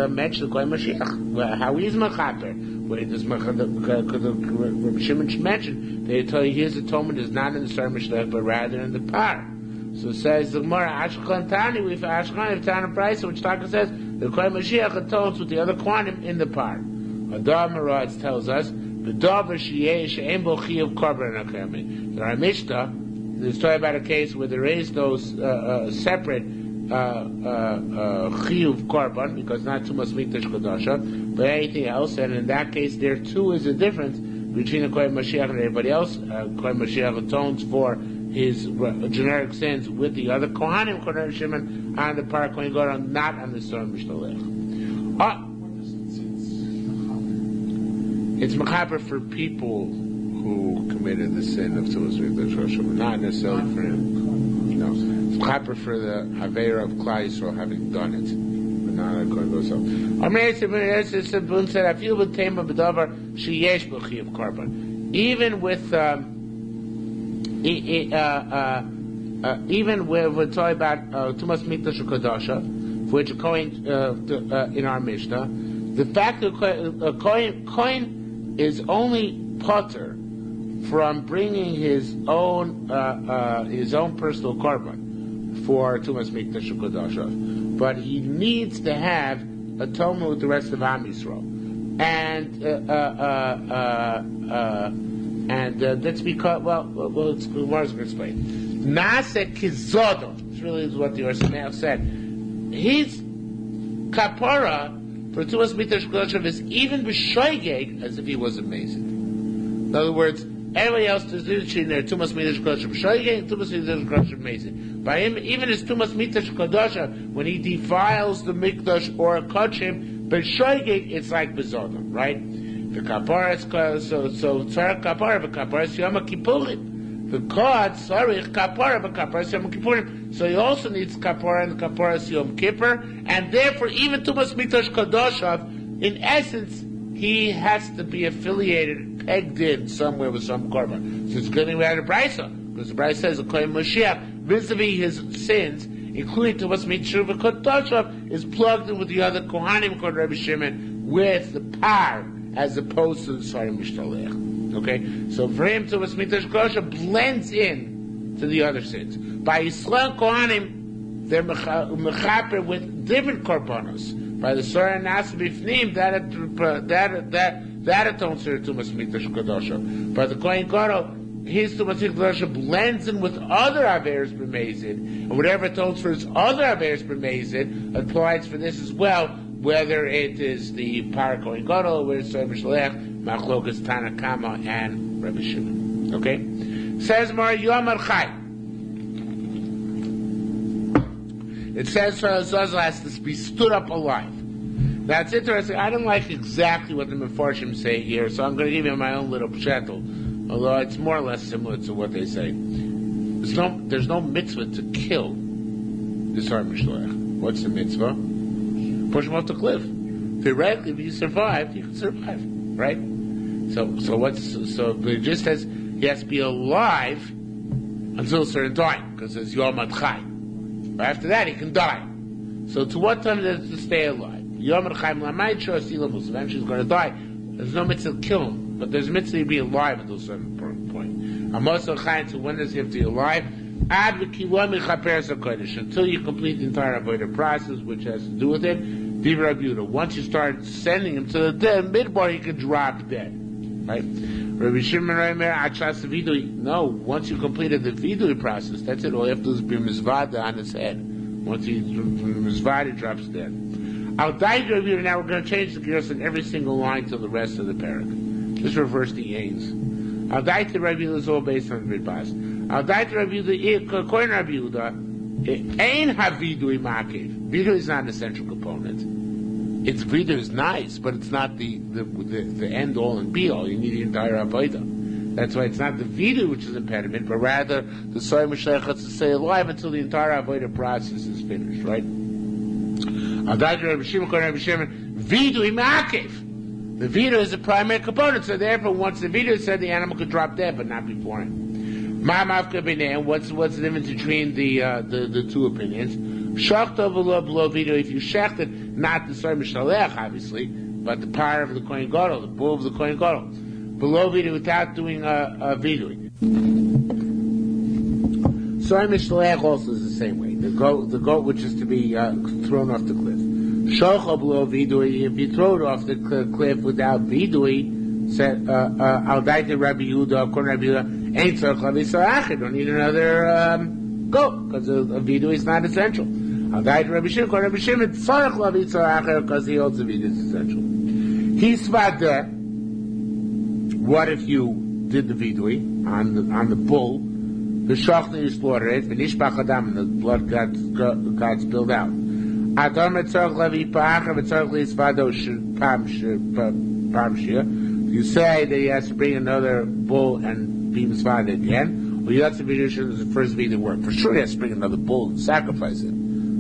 mention the Kohen Mashiach? How he's mechaper? Where does Rabbi Shimon mentioned? They tell you his atonement is not in the Sar Mishlech, but rather in the par. So it says the Gemara Ashkelon Tani. We have Ashkelon Tani Price, which Taka says the Kohen Mashiach atones with the other Kohanim in the par. Adam Maratz tells us the Davar she'ein bo chiyuv korban achamin. There are Mishnah. There's talking about a case where there is those separate chiyuv korban, because not too much mikdash kodasha, but anything else. And in that case, there too is a difference between the Kohen Mashiach and everybody else. Kohen Mashiach atones for his generic sins with the other Kohanim, Kohen Shimon, on the par Kohen Gadol, not on the Sar Mishnalech. It's mechaper for people who committed the sin of Tumas Mikdash Kodesh, not necessarily for him. No, it's mechaper for the Aveira of Klal Yisrael having done it, but not according to himself. Even with even when we're talking about Tumas Mikdash Kodesh, for which Kohen in our Mishnah, the fact that Kohen is only potter from bringing his own personal korban for Tumas Mikdash Kodasha, but he needs to have atonement with the rest of Am Yisrael, and that's because it's going to explain. Nase Kizodo. This really is what the Or Sameach said. kapara for tumas mitash kodoshav is even b'shoigeg as if he was amazing. In other words, everybody else does in there tumas mitash kodoshav b'shoigeg, tumas mitash kodoshav amazing. By him, even his tumas mitash kodoshav, when he defiles the mikdash or a kodshim, b'shoigeg it's like bezodom, right? The kapara is so tzarech kapara, but kapara is yom kippurim. The God, sorry, kapara, but kapara is Yom Kippurim. So he also needs kapara, and kapara is Yom Kippur, and therefore even Tumas Mikdash Kodoshav, in essence, he has to be affiliated, pegged in somewhere with some korban. So it's going to be out of Brisa, because the Brisa says, according to Mashiach, vis-a-vis his sins, including Tumas Mikdash Kodoshav, is plugged in with the other Kohanim, according to Rabbi Shimon, with the par, as opposed to the Sarim Mishtalech. Okay, so for him, Tumas Mikdash Kodoshav blends in to the other sins. By Yisrael Kohanim, they're mechaper with different korbanos. By the Sorah Nasa Bifnim, that atones for Tumas Mikdash Kodoshav. By the Kohen Gadol, his Tumas Mikdash Kodoshav blends in with other Averos B'Mezid, and whatever atones for his other Averos B'Mezid applies for this as well. Whether it is the Par Kohen Gadol, where it's Sorah Mishalech, Machlokas Tanakama and Rabbi Shimon. Okay? Says Mar Yom Chai. It says for Azazel has to be stood up alive. That's interesting. I don't like exactly what the Mefarshim say here, so I'm going to give you my own little pshatel, although it's more or less similar to what they say. There's no mitzvah to kill the Sar Mishlech. What's the mitzvah? Push him off the cliff. Theoretically, if you survived, you can survive. Right? So it just says he has to be alive until a certain time, because it's Yom Chai. But after that, he can die. So to what time does it stay alive? Yom Chai L'Mayit Shor Silamus. Eventually, he's going to die. There's no mitzvah to kill him, but there's mitzvah to be alive until a certain point. Amos Chai. So when does he have to be alive? Ad v'kilom mechaperes hakodesh, until you complete the entire avodah process, which has to do with it. Divrei Yehuda. Once you start sending him to the dead midbar, he can drop dead. Right? Rabbi Shimon Reimer Achas Vidui. No, once you completed the Vidui process, that's it. All you have to do is be mizvada on his head. Once he's mizvada, he drops dead. Al Daid Rabbi Yehuda. Now we're going to change the gears in every single line to the rest of the parak. Just reverse the A's. Al Daid Rabbi Yehuda is all based on the Vidbas. Al Daid Rabbi Yehuda, according to Rabbi Yehuda, Ein havidui makiv. Vidui is not an essential component. Its vidui is nice, but it's not the end all and be all. You need the entire avodah. That's why it's not the vidui which is impediment, but rather the soy mishlech has to stay alive until the entire avodah process is finished. Right? Vidui makiv. The vidui is the primary component, so therefore, once the vidui is said, the animal could drop dead, but not before him. What's the difference between the two opinions? Shachta below video. If you shechted, not the Sar Mishalech, obviously, but the power of the Kohen Gadol, the bull of the Kohen Gadol, below video without doing a video. Sar Mishalech also is the same way. The goat which is to be thrown off the cliff. Shachta below video. If you throw it off the cliff without vidui, said Al Daita Rabbi Yehuda, according to Rabbi Yehuda. Ain't don't need another goat, because a vidui is not essential. I'll die to Rabbi Shimon. Rabbi Shimon because he holds the vidui is essential. He's there. What if you did the vidui on the bull? The shachna you slaughter it. The nishbach adam, and the blood got spilled out. You say that he has to bring another bull and be misvada again, or you have to be sure the first vidui worked. For sure he has to bring another bull and sacrifice it.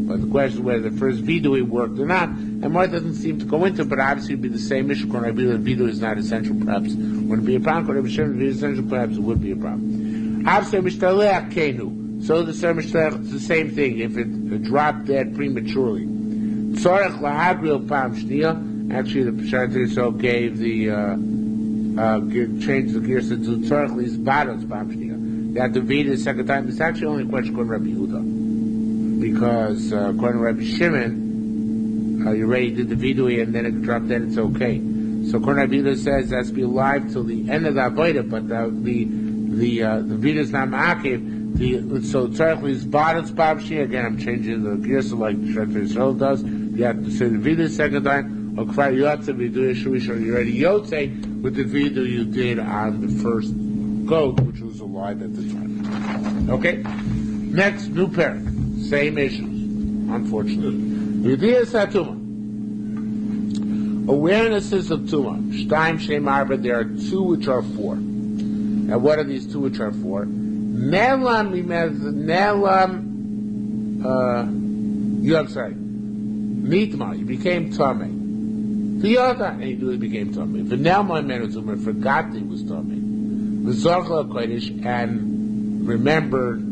But the question is whether the first vidui worked or not, and Mar doesn't seem to go into it, but obviously it would be the same issue. When I believe that vidui is not essential, perhaps wouldn't be a problem. When it would be essential, perhaps it would be a problem. So the Ser Mishtalech is the same thing if it dropped dead prematurely. Actually, the Peshat so gave the changed the gears to tzorach lis baros pam shniya. That the vida the second time. It's actually only a question according to Rabbi Yehuda, because according to Rabbi Shimon, you already did the vidui and then it dropped dead. It's okay. So according to Rabbi Yehuda says it has to be alive till the end of the avodah, but the vida is not ma'akev. So tzorach lis baros pam shniya. Again, I'm changing the gears so like Shret Yisrael does. You have to say the Vida the second time, or Kvar Yotze Vidu Yeshurishon. You already Yotze with the Vida you did on the first goat, which was alive at the time. Okay? Next, new parak. Same issues, unfortunately. Yudiyah Satuma. Awarenesses of Tuma. Shtaim Shem Arba, there are two which are four. And what are these two which are four? Nelam, Nitma, you became Tomei. V'yada, and you became Tomei. V'nelma Menuzuma, forgot that he was Tomei. V'zochla Kodesh, and remembered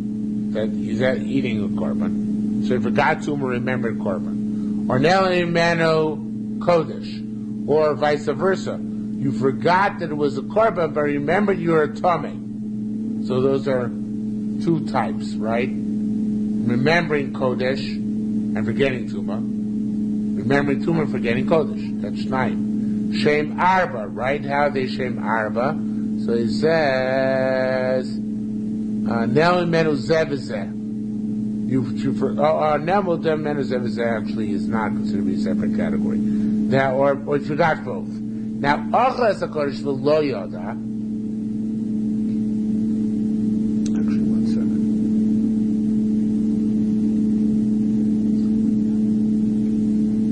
that he's eating a korban. So he forgot to remembered korban. Or Nela Meno Kodesh, or vice versa. You forgot that it was a korban, but remembered you were a Tomei. So those are two types, right? Remembering Kodesh and forgetting Tumah. Remembering Tumah and forgetting Kodesh. That's Shnaim. Shem Arba, right? How are they Shem Arba? So he says, Nel Menu Zevizeh. Nel Menu Zevizeh actually is not considered to be a separate category. Now, or you forgot both. Now, Achla is a Kodesh V'lo Yoda.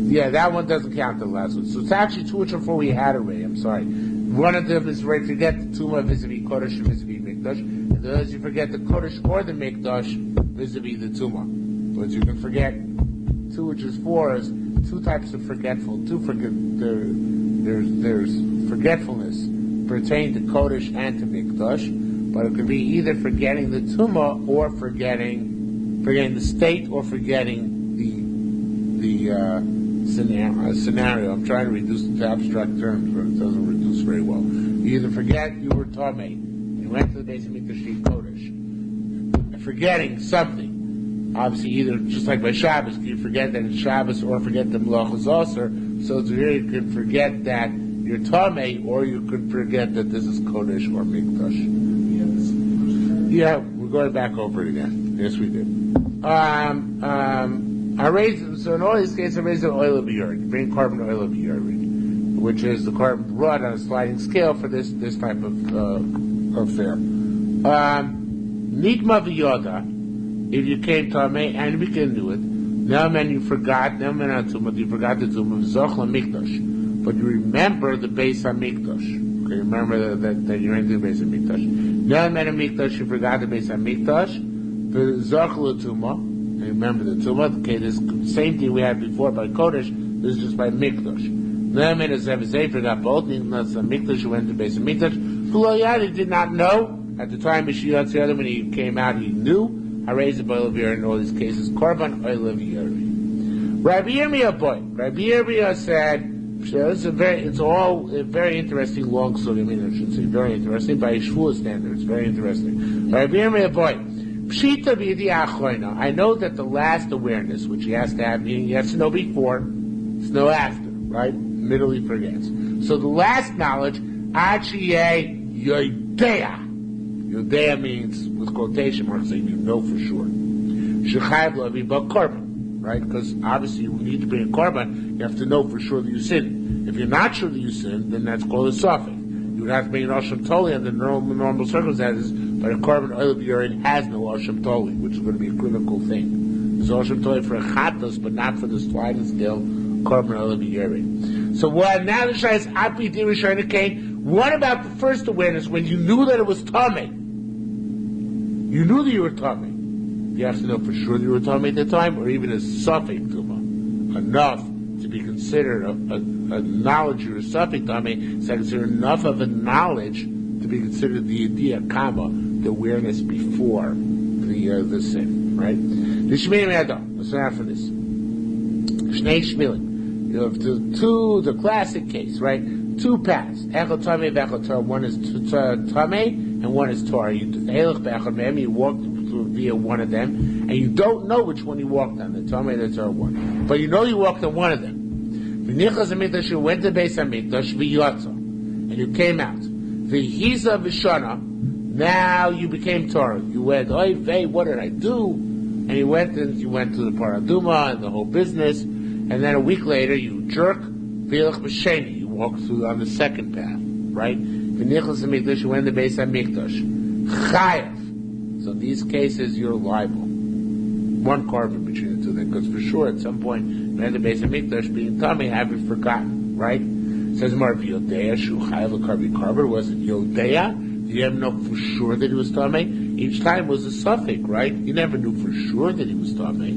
Yeah, that one doesn't count the last one. So it's actually two which are four we had already. I'm sorry. One of them is right, forget the Tumah vis-a-vis Kodesh and vis-a-vis Mikdash. And the others you forget the Kodesh or the Mikdash vis-a-vis the Tumah. But you can forget two which is four is two types of forgetful. There's forgetfulness pertaining to Kodesh and to Mikdash, but it could be either forgetting the Tumah or forgetting the state or forgetting the scenario. I'm trying to reduce it to abstract terms, but it doesn't reduce very well. You either forget you were Tomei, you went to the base of Mikdash Kodesh, forgetting something. Obviously, either just like by Shabbos, you forget that it's Shabbos, or forget the Melachos Aser. So here you could forget that you're Tomei, or you could forget that this is Kodesh or Mikdash. Yeah, we're going back over it again. Yes, we did. So in all these cases, I raised an oil of Yerushalmi, bring carbon oil of Yerushalmi, which is the carbon brought on a sliding scale for this type of affair. Nikma v'yoda, if you came to me and we can do it. Now, man, you forgot. Now, man, you forgot the tomb of Zochla Mikdash, but you remember the base on Mikdash. Okay, remember that you're into the base of Mikdash. Now, man, Mikdash, you forgot the base on Mikdash. The Zochla Tumah. Remember the Tumah. Okay, this same thing we had before by Kodesh. This is just by Mikdash. Naaman is Zevizeh forgot both. Mikdash went to the base of Mikdash. Fuloyad did not know at the time Mashiach the other when he came out. He knew. I raised the oil of Yerushalmi in all these cases. Korban oil of Yerushalmi. Rabbi Yirmiyah boy. Rabbi Yirmiyah said it's all a very interesting long story. I mean, I should say very interesting by Shavuos standards. Very interesting. Rabbi Yirmiyah boy. Pshita b'yidi achroina. I know that the last awareness, which he has to have, meaning he has to know before, it's no after, right? Middle he forgets. So the last knowledge, achiyeh yodeya. Yodeya means, with quotation marks, saying you know for sure. Shechayv lo but korban, right? Because obviously you need to bring a korban, you have to know for sure that you sinned. If you're not sure that you sinned, then that's called a suffix. You would have to bring an Osham Toli under normal circumstances, but a carbon oil of urine has no Osham Toli, which is going to be a critical thing. There's Osham Toli for a Chatos, but not for the sliding scale carbon oil of urine. So now the Shai is Api Dirishayna came. What about the first awareness when you knew that it was Tomei? You knew that you were Tomei. You have to know for sure that you were Tomei at the time, or even a Suffolk Tuma. Enough to be considered a knowledge you're a Suffolk Tomei, is considered enough of a knowledge to be considered the idea kama, the awareness before the sin, right? The Shmilim Yadam. Let's start from this. Shnei Shmilim. You have the classic case, right? Two paths. Echel Tamei v'Echel Torah. One is Tamei and one is Torah. You walk via one of them, and you don't know which one you walked on, the Tamei and the Torah one. But you know you walked on one of them. V'nichas HaMikdash, you went to the Beis HaMikdash, v'yotza, and you came out. V'hiza v'shana, now you became Torah. You went, oy vey, what did I do? And you went to the Paraduma and the whole business, and then a week later you jerk, Vilach B'Sheni, you walk through on the second path, right? V'nichlas HaMikdash, you went in the Beis HaMikdash. Chayav. So in these cases, you're liable. One carbon between the two then, because for sure at some point, you went in the Beis HaMikdash, being tummy, have you forgotten, right? It says more of Yodea, Shu Chayav L'Karbi, was it Yodea? Do you ever know for sure that he was tummy? Each time was a suffix, right? You never knew for sure that he was tummy.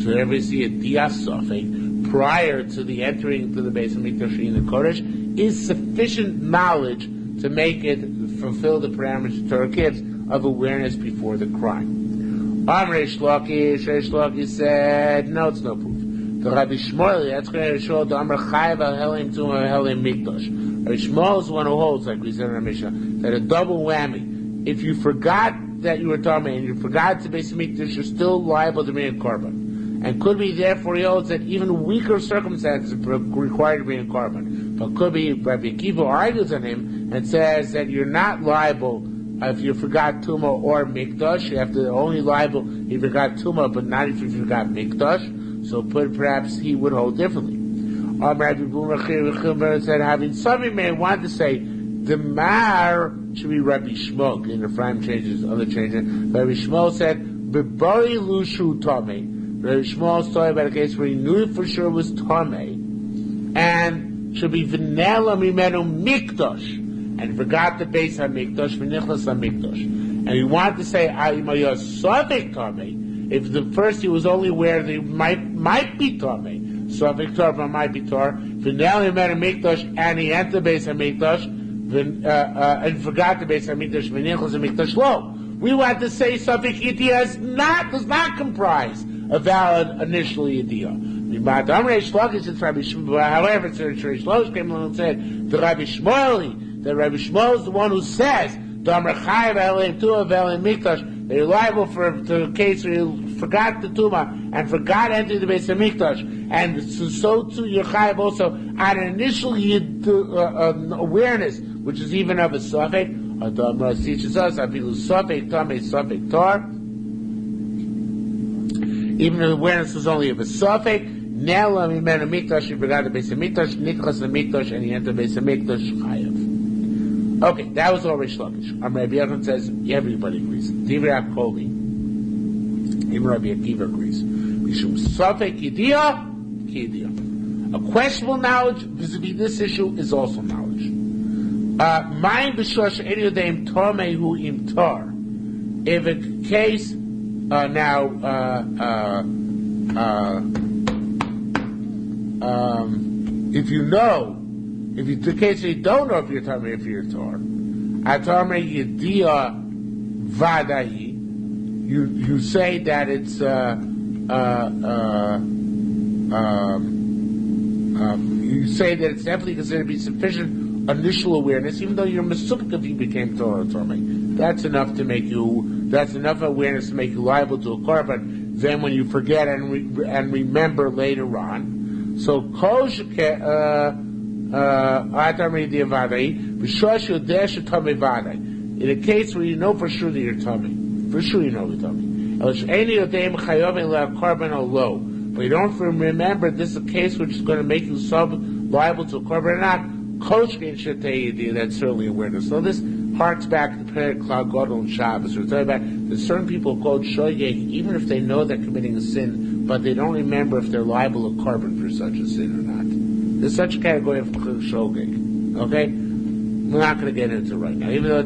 So whenever you see a dia suffix, prior to the entering into the Beis HaMikdash in the Kodesh, is sufficient knowledge to make it fulfill the parameters the Torah gives of awareness before the crime. Reish Lakish said, no, it's no proof. The Rabbi Shmuel, that's going to show the Amar Chayav al Helim Tumah Helim Mikdash. Rabbi Shmuel is the one who holds, like we said in our Mishnah, that a double whammy. If you forgot that you were Tamei and you forgot to Beis HaMikdash, you're still liable to bring a korban. And could be, therefore, he holds that even weaker circumstances require to bring a korban. But could be, Rabbi Akiva argues on him and says that you're not liable if you forgot Tumah or Mikdash. You have to only liable if you forgot Tumah, but not if you forgot Mikdash. So perhaps he would hold differently. Rabbi Bumar said, having some may want to say, the Mar should be Rabbi Shmuel. In the Ephraim changes, other changes. Rabbi Shmuel said, Bebari Lushu Tamei. Rabbi Shmuel's talking about a case where he knew for sure it was Tamei, and should be V'nela Mimenu Mikdash, and forgot the Beis HaMikdash, V'nichlas HaMikdash. And he wanted to say, Ayimaya Safek Tamei, if the first he was only aware that he might be Tamei, Safek Tamei might be Tar, V'nela Mimenu Mikdash, and he entered the Beis HaMikdash, and forgot the Beis HaMikdash, V'nichlas HaMikdash Lo. We want to say Safek Yediyah does not comprise a valid initial idea. However, it's Reish Lakish came along and said the Rabbi Shmuel is the one who says that you're liable for the case where you forgot the Tumah and forgot entering the Beis HaMikdash, and so too you're chayav also on an initial awareness, which is even of a suffix. Adamra teaches us afilu suffix tamei suffix tar. Even if the awareness was only of a suffix, Nela Mimenu Mikdash, he forgot the Beis HaMikdash, Nichlas HaMikdash, and he entered the Beis HaMikdash, Chayav. Okay, that was all Reish Lakish. Rabbi Yochanan says, everybody agrees. Divrei HaKoli, even Rabbi Akiva agrees. Mishum Safek Yediyah, Kiyediyah. A questionable knowledge vis-a-vis this issue is also knowledge. Mind b'shosh any of them Tomehu im Tar. If a case if the case you don't know if you're Tamei, if you're Tar, Atamei Yediyah Vadahi, you say that it's you say that it's definitely considered to be sufficient initial awareness, even though you're Mesukk if you became Torah or Tamei. That's enough awareness to make you liable to a korban. Then when you forget and remember later on, so in a case where you know for sure that you're Tamei, for sure you know you're Tamei, but you don't remember this is a case which is going to make you liable to a korban or not, that's certainly awareness. So this harks back to the Perek Klal Gadol and Shabbos. We're talking about there's certain people called shoygeg, even if they know they're committing a sin, but they don't remember if they're liable to korban for such a sin or not. There's such a category of shoygeg. Okay, we're not going to get into it right now. Even though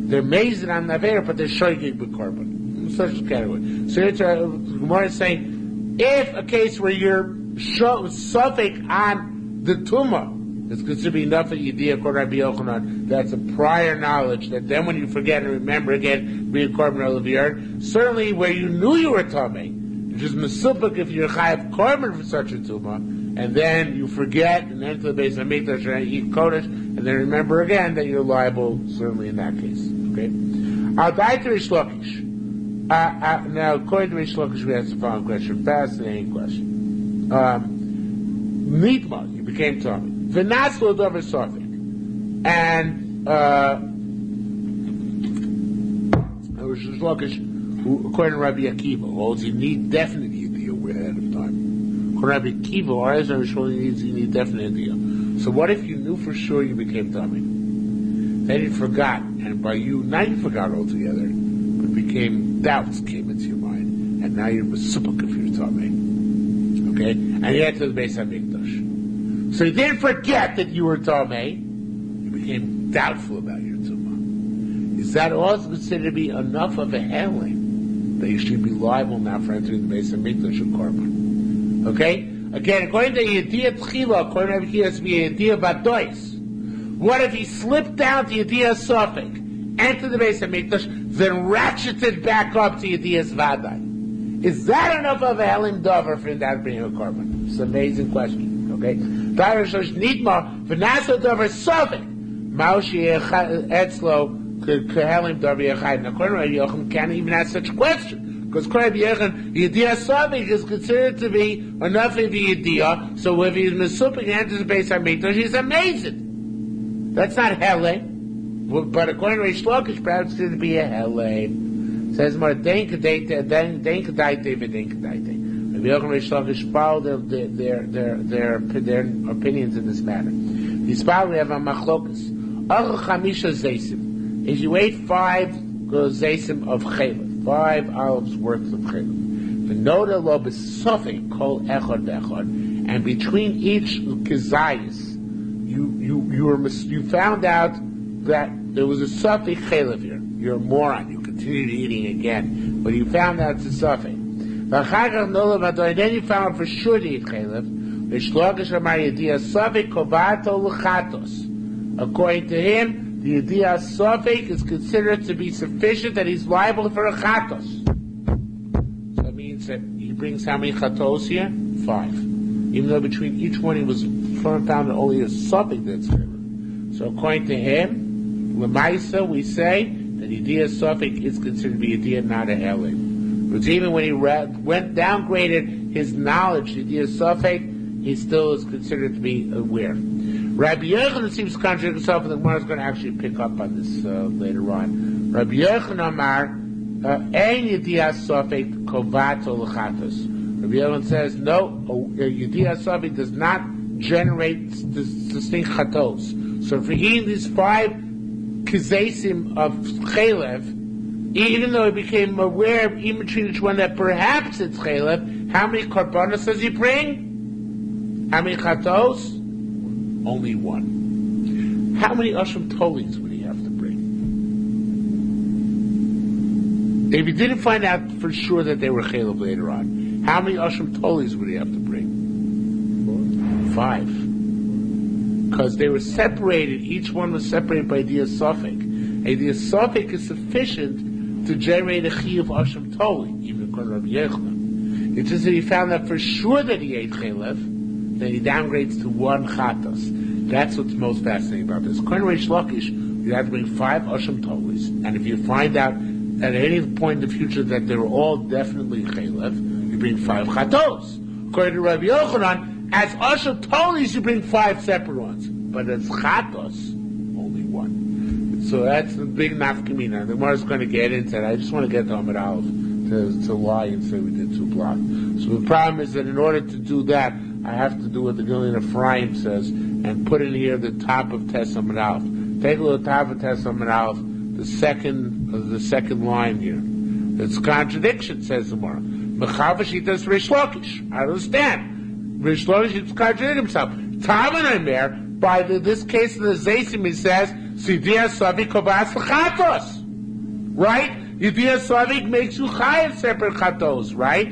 they're amazing on Naver, but they're shoygeg with korban. Such a category. So Gemara is saying, if a case where you're suffix on the tumah, it's considered to be enough that Yediyah according to Rabbi Yochanan. That's a prior knowledge that then when you forget and remember again, be a korban of the earth. Certainly where you knew you were Tamei, which is Mesupik if you're chayav korban for such a tumah, and then you forget and enter the Beis HaMikdash and eat Kodesh, and then remember again that you're liable, certainly in that case. Okay? I'll die to Reish Lakish. Now, according to Reish Lakish, we ask the following question. Fascinating question. Nitma, you became Tamei. V'naslo dover safek, and Reish Lakish, who according to Rabbi Akiva, holds you need definitely be aware ahead of time. Rabbi Kiva, or as you need definite idea. So what if you knew for sure you became tummy? Then you forgot, and by you, now you forgot altogether, but doubts came into your mind, and now you're besupuk if you're tummy. Okay? And you had to the Beis HaMikdash. So you didn't forget that you were tummy, you became doubtful about your tumah. Is that also considered to be enough of a handling that you should be liable now for entering the Beis HaMikdash or Korban? Okay? Again, according to Yediyah Tchila, according to Rabbi Kiva, it has to be Yediyah Badois. What if he slipped down to Yediyah Sofik, entered the Beis HaMikdash, then ratcheted back up to Yediyah Vadai? Is that enough of a Helim Dover for him to bring a Korban? It's an amazing question. Okay? Darshosh Nidma, V'nasa Dover Sofik, Maushi Etzlo, Kehelim Dover Yechai. Now, according to Rabbi Yochanan, can't even ask such a question. Because Rabbi Yochanan, Yediyah Sofik is considered to be enough of the Yediyah, so if he's Mesupik and enters the Beis HaMikdash, he's amazing. That's not Hele. But according to Reish Lakish, perhaps it's going to be a Hele. It says more, Denk Daite, Denk Daite, V'Denk Daite. Rabbi Yochanan and Reish Lakish follow their opinions in this matter. These we have a Machlokas. Achel Chamisha Zeisim. If you ate 5 Zeisim of Chaylev, 5 olives worth of Chaylev, V'Noda Lo B'Sofik Kol Echad Echad, and between each Kizayis, you found out that there was a suffix chaylev here. You're a moron. You continued eating again, but you found out it's a suffix. Then you found out for sure to eat chaylev. According to him, the yediyah suffix is considered to be sufficient that he's liable for a chatos. So that means that he brings how many chatos here? 5. Even though between each one he was found only a suffix that's chaylev. So according to him, Lemaisa, we say that Yediyah Sofik is considered to be Yediyah, not a Helim. But even when he downgraded his knowledge, Yediyah Sofik, he still is considered to be aware. Rabbi Yochanan seems to contradict himself, and the Gemara is going to actually pick up on this later on. Rabbi Yochanan Amar, Ein Yediyah Sofik Kovato L'chatos. Rabbi Yochanan says, no, Yediyah Sofik does not generate distinct chatos. So for eating these 5 kizesim of chaylev, even though he became aware, even between each one, that perhaps it's chaylev, how many korbanos does he bring? How many chatos? Only 1. How many ashram tolis would he have to bring? If he didn't find out for sure that they were chaylev later on, how many ashram tolis would he have to bring? 5. Because they were separated, each one was separated by Yediyah Sofik. Yediyah Sofik is sufficient to generate a chiyuv asham toli, even according to Rabbi Yochanan. It's just that he found out for sure that he ate chaylev, then he downgrades to 1 chatas. That's what's most fascinating about this. According to Reish Lakish, you have to bring 5 asham tolis, and if you find out at any point in the future that they're all definitely chaylev, you bring 5 chatos. According to Rabbi Yochanan, as asham tolis, you bring 5 separate ones. But as chatos, only 1. So that's the big nafkamina. The Gemara is going to get into that. I just want to get to Amud Aleph to lie and say we did 2 blocks. So the problem is that in order to do that, I have to do what the Gilin Ephraim says and put in here the top of Tes Amud Aleph. Take a look top of Tes Amud Aleph, the second line here. It's contradiction, says the Gemara. Mechavash does Reish Lakish. I understand. Reish Lakish is contradicting himself. Taman Aimer, by this case of the Zeisim, he says, Yediyah Sofik Kovas L'chatos. Right? Yediyah Sofik makes you chayav separate chatos, right?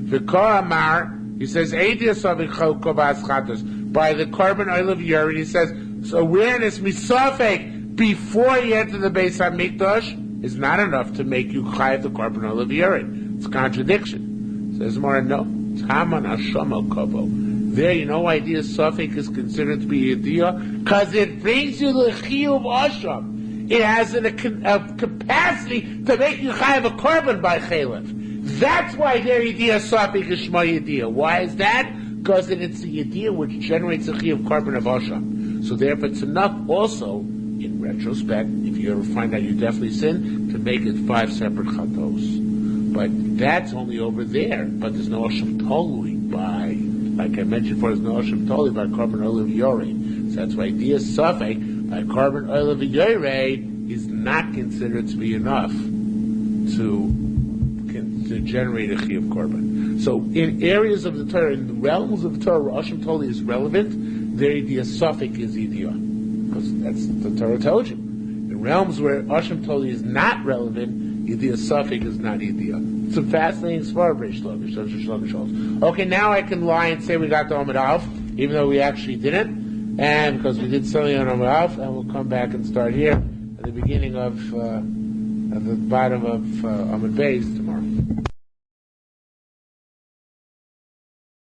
V'ko Amar, he says, Yediyah Sofik Kovas L'chatos. By the Korban oil of urine, he says, so awareness, misofik, before you enter the Beis HaMikdash, is not enough to make you chayav the Korban oil of urine. It's contradiction. Says more, no. Taman Hashama Kovo. There, you know why Yediyah Sofik is considered to be Yediyah? Because it brings you the chiyuv asham. It has a capacity to make you chayav a korban by chaylev. That's why their Yediyah Sofik is Shema Yediyah. Why is that? Because it's the Yediyah which generates a chiyuv korban of asham. So therefore it's enough also, in retrospect, if you ever find out you definitely sinned, to make it 5 separate chatos. But that's only over there. But there's no asham tolui by like I mentioned for us, no Hashem Toli by carbon oil of Yore. So that's why Dia Safek by carbon oil of Yore is not considered to be enough to generate a chiyuv korban. So in areas of the Torah, in the realms of the Torah where Hashem Toli is relevant, their Dia Safek is Idia. Because that's the Torah told you. In realms where Hashem Toli is not relevant, Idia Safek is not Idia. It's a fascinating svara, Reish Lakish. Okay, now I can lie and say we got the Amud Aleph, even though we actually didn't, and because we did something on Amud Aleph, and we'll come back and start here at the beginning of at the bottom of Amud Beis tomorrow.